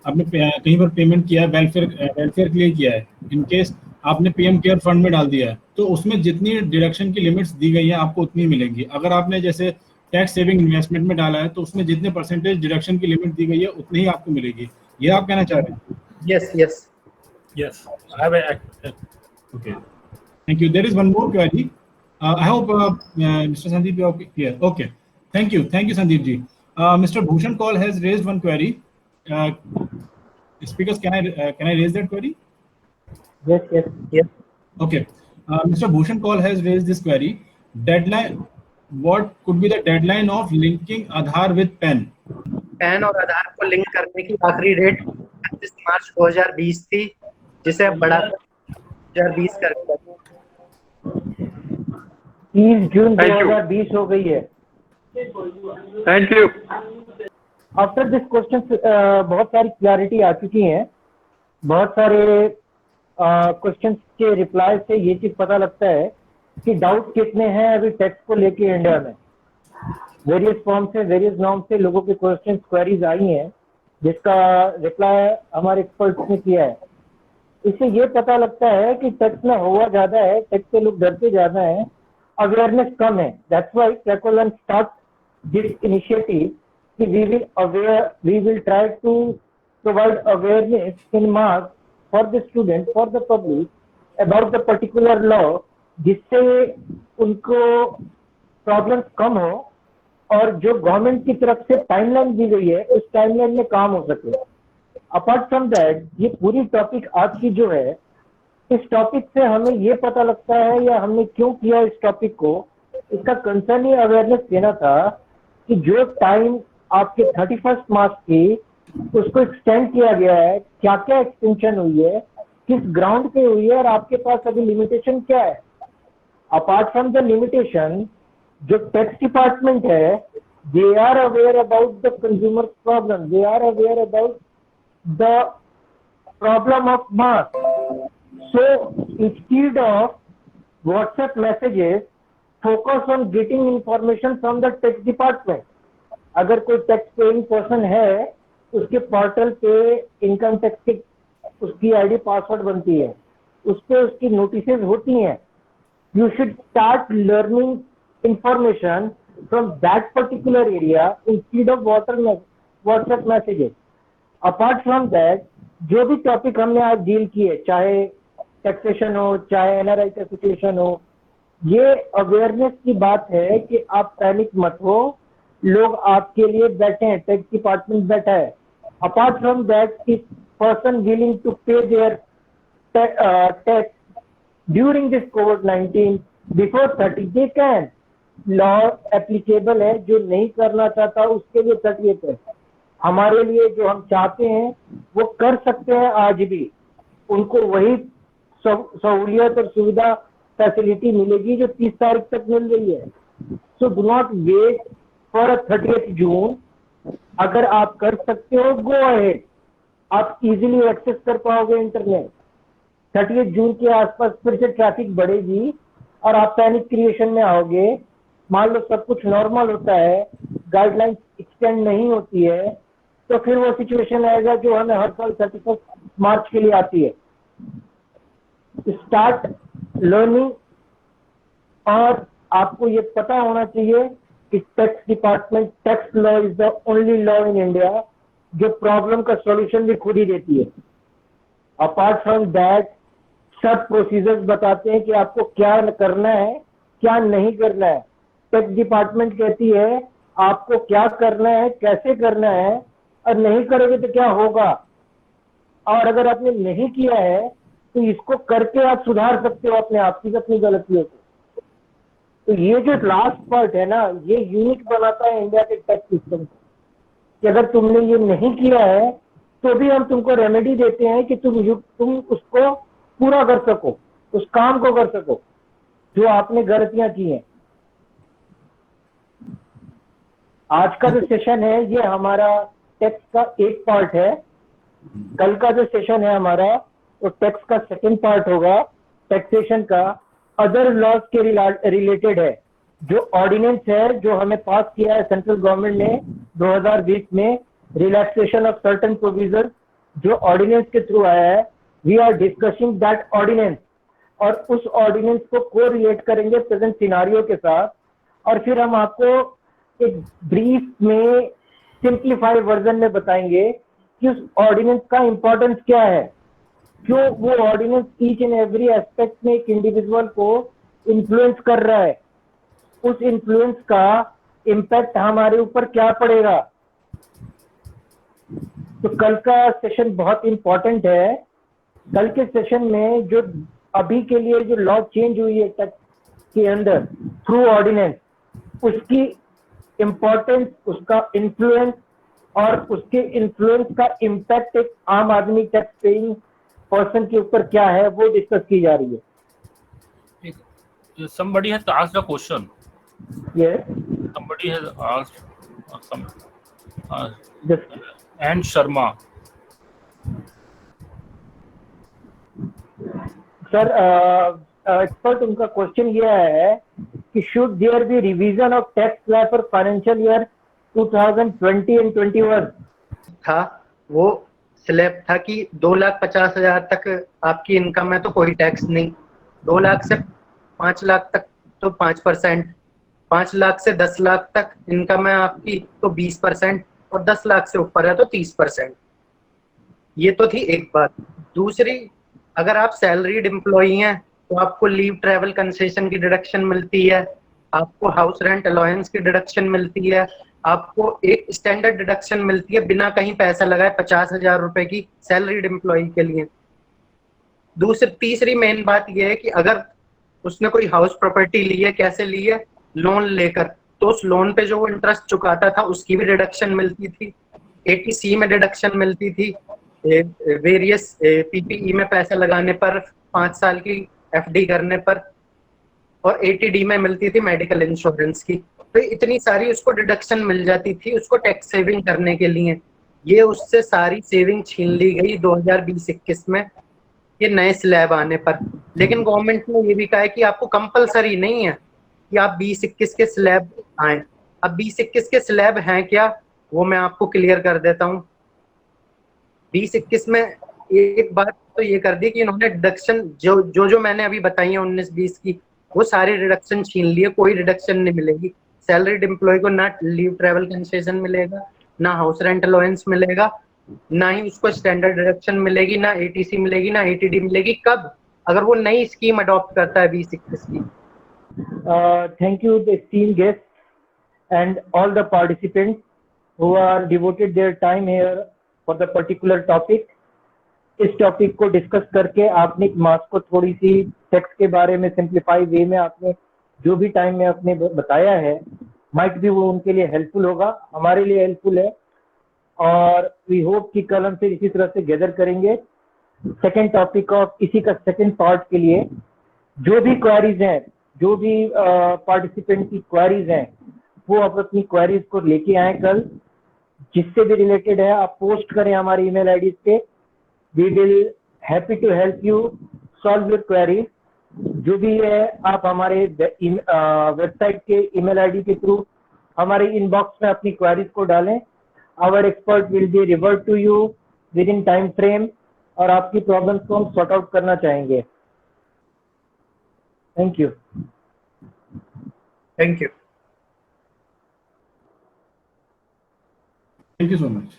आपने कहीं पर पेमेंट किया है, वेलफेयर के लिए किया है, इन केस आपने पीएम केयर फंड में डाल दिया है, तो उसमें जितनी डिडक्शन की लिमिट्स दी गई है आपको उतनी मिलेंगी। अगर आपने जैसे टैक्स सेविंग इन्वेस्टमेंट में डाला है तो उसमें जितने परसेंटेज डिडक्शन की लिमिट दी गई है उतनी ही आपको मिलेगी, ये आप कहना चाह रहे हैं? Yes yes Yes, I have a, Okay. Thank you. There is one more query. I hope Mr. Sandeep, you are here. Okay. Thank you. Thank you, Sandeep ji. Mr. Bhushan Kaul has raised one query. Speakers, can I raise that query? Yes, yes. Yes. Okay. Mr. Bhushan Kaul has raised this query. Deadline. What could be the deadline of linking Aadhaar with PAN? Pan और आधार को link करने की आखिरी date 25 मार्च 2020 थी, जिसे अब बढ़ाकर 2020 कर दिया। 30 जून Thank you. 2020 हो गई है। Thank you. After this question बहुत सारी क्लैरिटी आ चुकी है। बहुत सारे क्वेश्चंस के रिप्लाई से ये चीज पता लगता है कि डाउट कितने हैं अभी टैक्स को लेके इंडिया में। वेरियस फॉर्म से, वेरियस नॉर्म से लोगों के क्वेश्चन क्वेरीज आई हैं, जिसका रिप्लाई हमारे एक्सपर्ट्स ने किया है। इससे ये पता लगता है कि टैक्स में हुआ ज्यादा है, टैक्स से लोग डरते ज्यादा है, अवेयरनेस कम है। That's why Kaikolan start this initiative कि we will try to provide awareness in mass for the student, for the public about the particular law, जिससे उनको प्रॉब्लम्स कम हो और जो गवर्नमेंट की तरफ से टाइमलाइन दी गई है उस टाइमलाइन में काम हो सके। अपार्ट फ्रॉम दैट, ये पूरी टॉपिक आज की जो है, इस टॉपिक से हमें ये पता लगता है या हमने क्यों किया इस टॉपिक को, इसका कंसर्न ही अवेयरनेस देना था कि जो टाइम आपके 31 मार्च की उसको एक्सटेंड किया गया है, क्या क्या एक्सटेंशन हुई है, किस ग्राउंड पे हुई है और आपके पास अभी लिमिटेशन क्या है। अपार्ट फ्रॉम द लिमिटेशन, जो टैक्स डिपार्टमेंट है, they are aware about the consumer problem, they are aware about the problem of mass. So instead of WhatsApp messages, focus on getting information from the tax department. अगर कोई tax paying person है, उसके portal पे income tax की उसकी ID password बनती है, उस पे उसकी नोटिसेज होती हैं। You should start learning information from that particular area instead of WhatsApp messages. Apart from that, जो भी टॉपिक हमने आज डील किए, चाहे टैक्सेशन हो, चाहे एनआरआई का सिचुएशन हो, ये अवेयरनेस की बात है कि आप पैनिक मत हो, लोग आपके लिए बैठे हैं, टैक्स डिपार्टमेंट बैठा है। Apart from that, if person willing to pay their tax during this कोविड-19 before 30 they can. Law applicable है, जो नहीं करना चाहता उसके लिए 30 है। हमारे लिए जो हम चाहते हैं वो कर सकते हैं आज भी, उनको वही सहूलियत और सुविधा फैसिलिटी मिलेगी जो 30 तारीख तक मिल रही है। So do not wait for 30 June. अगर आप कर सकते हो, गो अहेड, आप इजीली एक्सेस कर पाओगे इंटरनेट। 30 जून के आसपास फिर से ट्रैफिक बढ़ेगी और आप पैनिक क्रिएशन में आओगे। मान लो सब कुछ नॉर्मल होता है, गाइडलाइंस एक्सटेंड नहीं होती है, तो फिर वो सिचुएशन आएगा जो हमें हर साल 31 मार्च के लिए आती है। स्टार्ट लर्निंग, और आपको ये पता होना चाहिए कि tax department, tax law is the only law in India जो प्रॉब्लम का सॉल्यूशन भी खुद ही देती है। अपार्ट फ्रॉम दैट, सब प्रोसीजर्स बताते हैं कि आपको क्या करना है, क्या नहीं करना है। टैक्स डिपार्टमेंट कहती है आपको क्या करना है, कैसे करना है, और नहीं करोगे तो क्या होगा, और अगर आपने नहीं किया है तो इसको करके आप सुधार सकते हो अपने आप की अपनी गलतियों को। तो ये जो लास्ट पार्ट है ना, ये यूनिक बनाता है इंडिया के टैक्स सिस्टम को, कि अगर तुमने ये नहीं किया है तो भी हम तुमको रेमेडी देते हैं कि तुम उसको पूरा कर सको, उस काम को कर सको। जो आपने गलतियां की हैं। आज का जो सेशन है ये हमारा टैक्स का एक पार्ट है। कल का जो सेशन है हमारा वो टैक्स का सेकंड पार्ट होगा, टैक्सेशन का अदर लॉज के रिलेटेड है। जो ऑर्डिनेंस है जो हमें पास किया है सेंट्रल गवर्नमेंट ने 2020 में, रिलैक्सेशन ऑफ सर्टेन प्रोविजन, जो ऑर्डिनेंस के थ्रू आया है, we are discussing that ordinance और उस ऑर्डिनेंस को कोरिलेट करेंगे प्रेजेंट सिनारियो के साथ, और फिर हम आपको एक ब्रीफ में सिंप्लीफाइड वर्जन में बताएंगे कि उस ऑर्डिनेंस का इंपॉर्टेंस क्या है, क्यों वो ordinance each and every aspect में एक इंडिविजुअल को इन्फ्लुएंस कर रहा है, उस इन्फ्लुएंस का इम्पैक्ट हमारे ऊपर क्या पड़ेगा। तो कल का सेशन बहुत इंपॉर्टेंट है। कल के सेशन में जो अभी के लिए जो लॉ चेंज हुई है टैक्स के अंदर थ्रू ऑर्डिनेंस, उसकी इम्पोर्टेंस, उसका इन्फ्लुएंस और उसके इन्फ्लुएंस का इम्पैक्ट एक आम आदमी टैक्स पेइंग पर्सन के ऊपर क्या है वो डिस्कस की जा रही है। Somebody has asked a question. Yes. Somebody has asked Just and Sharma. Sir expert उनका क्वेश्चन ये है कि should there be revision of tax slab for financial year 2020 and 21 था। वो स्लैब था कि 2,50,000 तक आपकी इनकम है तो कोई टैक्स नहीं, 2 लाख से 5 लाख तक तो 5%, 5 लाख से 10 लाख तक इनकम है आपकी तो 20%, और 10 लाख से ऊपर है तो 30%। ये तो थी एक बात। दूसरी, अगर आप सैलरीड एम्प्लॉई हैं तो आपको लीव ट्रैवल कंसेशन की डिडक्शन मिलती है, आपको हाउस रेंट अलाउंस की डिडक्शन मिलती है, आपको एक स्टैंडर्ड डिडक्शन मिलती है बिना कहीं पैसा लगाए 50,000 रुपए की सैलरीड एम्प्लॉई के लिए। तीसरी मेन बात यह है कि अगर उसने कोई हाउस प्रॉपर्टी ली है, कैसे ली है, लोन लेकर, तो उस लोन पे जो वो इंटरेस्ट चुकाता था उसकी भी डिडक्शन मिलती थी, एटीसी में डिडक्शन मिलती थी, वेरियस पीपीई में पैसा लगाने पर, 5 साल की एफडी करने पर, और एटीडी में मिलती थी मेडिकल इंश्योरेंस की। तो इतनी सारी उसको डिडक्शन मिल जाती थी उसको टैक्स सेविंग करने के लिए। ये उससे सारी सेविंग छीन ली गई 2020-21 में ये नए स्लैब आने पर। लेकिन गवर्नमेंट ने ये भी कहा है कि आपको कंपलसरी नहीं है कि आप 20-21 के स्लैब आए। अब 20-21 के स्लैब हैं क्या, वो मैं आपको क्लियर कर देता हूँ। 20-21 में एक बात तो ये कर दी कि इन्होंने डिडक्शन जो मैंने अभी बताई है 19-20 की, वो सारी रिडक्शन छीन लिए, कोई रिडक्शन नहीं मिलेगी। सैलरीड एम्प्लॉय को ना लीव ट्रैवल कंसेशन मिलेगा, ना हाउस रेंट अलाउंस मिलेगा, ना ही उसको स्टैंडर्ड डिडक्शन मिलेगी, ना एटीसी मिलेगी, ना एटीडी मिलेगी। कब? अगर वो नई स्कीम अडॉप्ट करता है 20-21 की। Thank you, the esteemed guests and all the participants who are devoted their time here for the particular topic. इस टॉपिक को डिस्कस करके आपने मास को थोड़ी सी टैक्स के बारे में सिंप्लीफाई वे में आपने जो भी टाइम में आपने बताया है, माइट भी वो उनके लिए हेल्पफुल होगा, हमारे लिए हेल्पफुल है। और वी होप कि कल हम फिर इसी तरह से गैदर करेंगे सेकेंड टॉपिक ऑफ इसी का सेकेंड पार्ट के लिए। जो भी क्वेरीज हैं, जो भी पार्टिसिपेंट की क्वेरीज हैं, वो आप अपनी क्वेरीज को लेके आए कल, जिससे भी रिलेटेड है आप पोस्ट करें हमारी ईमेल आईडी पे। We will happy to help you solve your queries. जो भी है आप हमारे वेबसाइट के ईमेल आईडी के थ्रू हमारे इनबॉक्स में अपनी क्वेरीज को डालें। Our expert will be revert to you within time frame, और आपकी प्रॉब्लम्स को हम सॉर्ट आउट करना चाहेंगे। Thank you. Thank you. Thank you so much.